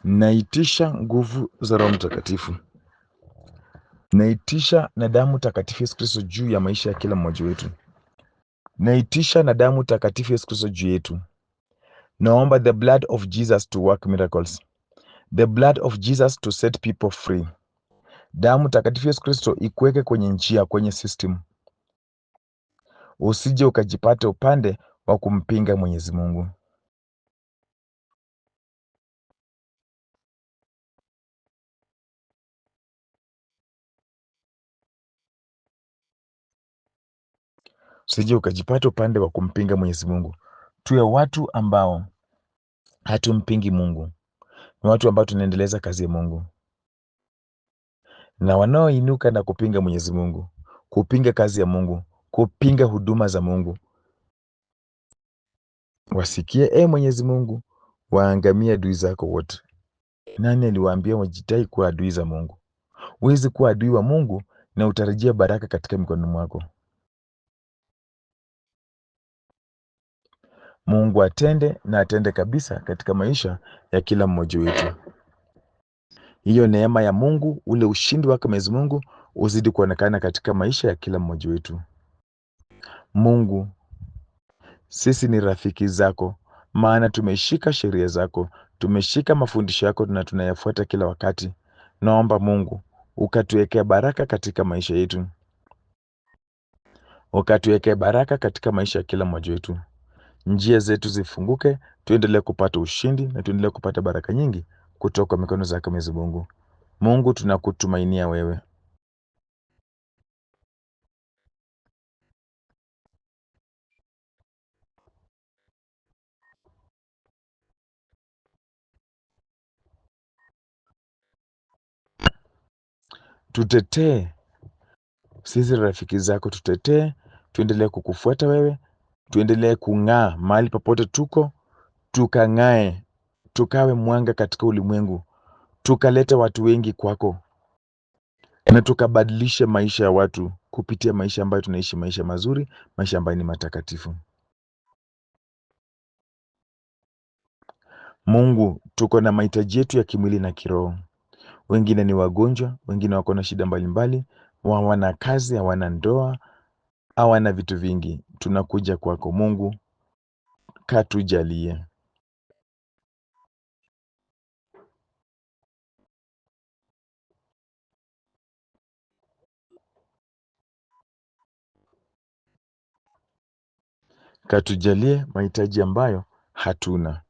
naitisha nguvu za Roho Mtakatifu. Naitisha na damu takatifu Yesu Kristo juu ya maisha ya kila mmoja wetu. Naitisha na damu takatifu Yesu Kristo juu yetu. Naomba the blood of Jesus to work miracles. The blood of Jesus to set people free. Damu takatifu Yesu Kristo ikuweke kwenye njia, kwenye system. Usije ukajipata upande wa kumpinga Mwenyezi Mungu. Usije ukajipata upande wa kumpinga Mwenyezi Mungu. Tuwe watu ambao hatumpingi Mungu. Ni watu ambao tunaendeleza kazi ya Mungu. Na wanaoinuka na kupinga Mwenyezi Mungu, kupinga kazi ya Mungu, kupinga huduma za Mungu, wasikie, Mwenyezi Mungu, waangamie adui zako wote. Nani aliwaambia wajitai kuwa adui za Mungu? Huwezi kuwa adui wa Mungu na utarajia baraka katika mikono mwako. Mungu atende na atende kabisa katika maisha ya kila mmoja wetu. Hiyo neema ya Mungu, ule ushindi wake Mwenyezi Mungu uzidi kuonekana katika maisha ya kila mmoja wetu. Mungu, sisi ni rafiki zako, maana tumeshika sheria zako, tumeshika mafundisho yako na tunayafuata kila wakati. Naomba Mungu, ukatuwekea baraka katika maisha yetu. Ukatuwekea baraka katika maisha ya kila mmoja wetu. Njia zetu zifunguke, tuendelee kupata ushindi na tuendelee kupata baraka nyingi kutoka mikono zake Mwenyezi Mungu. Mungu, tunakutumainia wewe. Tutetee, sisi rafiki zako, tutetee, tuendelee kukufuata wewe, tuendelee kung'aa mahali popote tuko, tukang'ae, tukawe mwanga katika ulimwengu, tukalete watu wengi kwako, na tukabadilishe maisha ya watu kupitia maisha ambayo tunaishi, maisha mazuri, maisha ambayo ni matakatifu. Mungu, tuko na mahitaji yetu ya kimwili na kiroho. Wengine ni wagonjwa, wengine wako na shida mbalimbali, hawana kazi, hawana ndoa, hawana vitu vingi. Tunakuja kwako Mungu, katujalie. Katujalie mahitaji ambayo hatuna.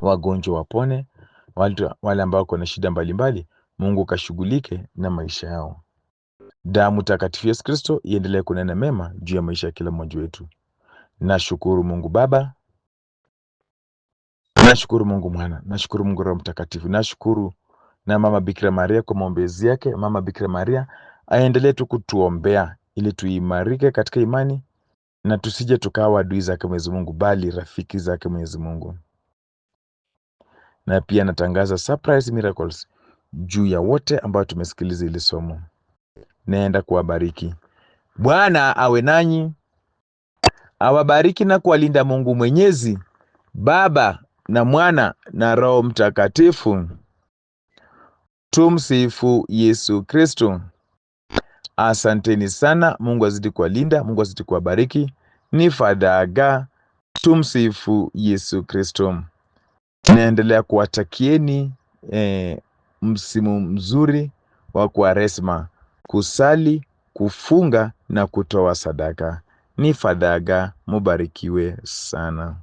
Wagonjwa wapone, wale ambao wako na shida mbalimbali, Mungu kashughulike na maisha yao. Damu takatifu Yesu Kristo iendelee kunena mema juu ya maisha ya kila mmoja wetu. Nashukuru Mungu Baba, nashukuru Mungu Mwana, nashukuru Mungu Roho Mtakatifu, nashukuru na Mama Bikira Maria kwa maombezi yake. Mama Bikira Maria aendelee tu kutuombea ili tuimarike katika imani na tusije tukawa adui zake Mwenyezi Mungu, bali rafiki zake Mwenyezi Mungu. Na pia natangaza surprise miracles juu ya wote ambao tumesikiliza ile somo. Naenda kuwabariki. Bwana awe nanyi, awabariki na kuwalinda Mungu Mwenyezi, Baba na Mwana na Roho Mtakatifu. Tumsifu Yesu Kristo. Asanteni sana. Mungu azidi kuwalinda, Mungu azidi kuwabariki. Ni Father Aga. Tumsifu Yesu Kristo. Naendelea kuwatakieni msimu mzuri wa Kwaresma, kusali, kufunga na kutoa sadaka. Ni Father Aga. Mubarikiwe sana.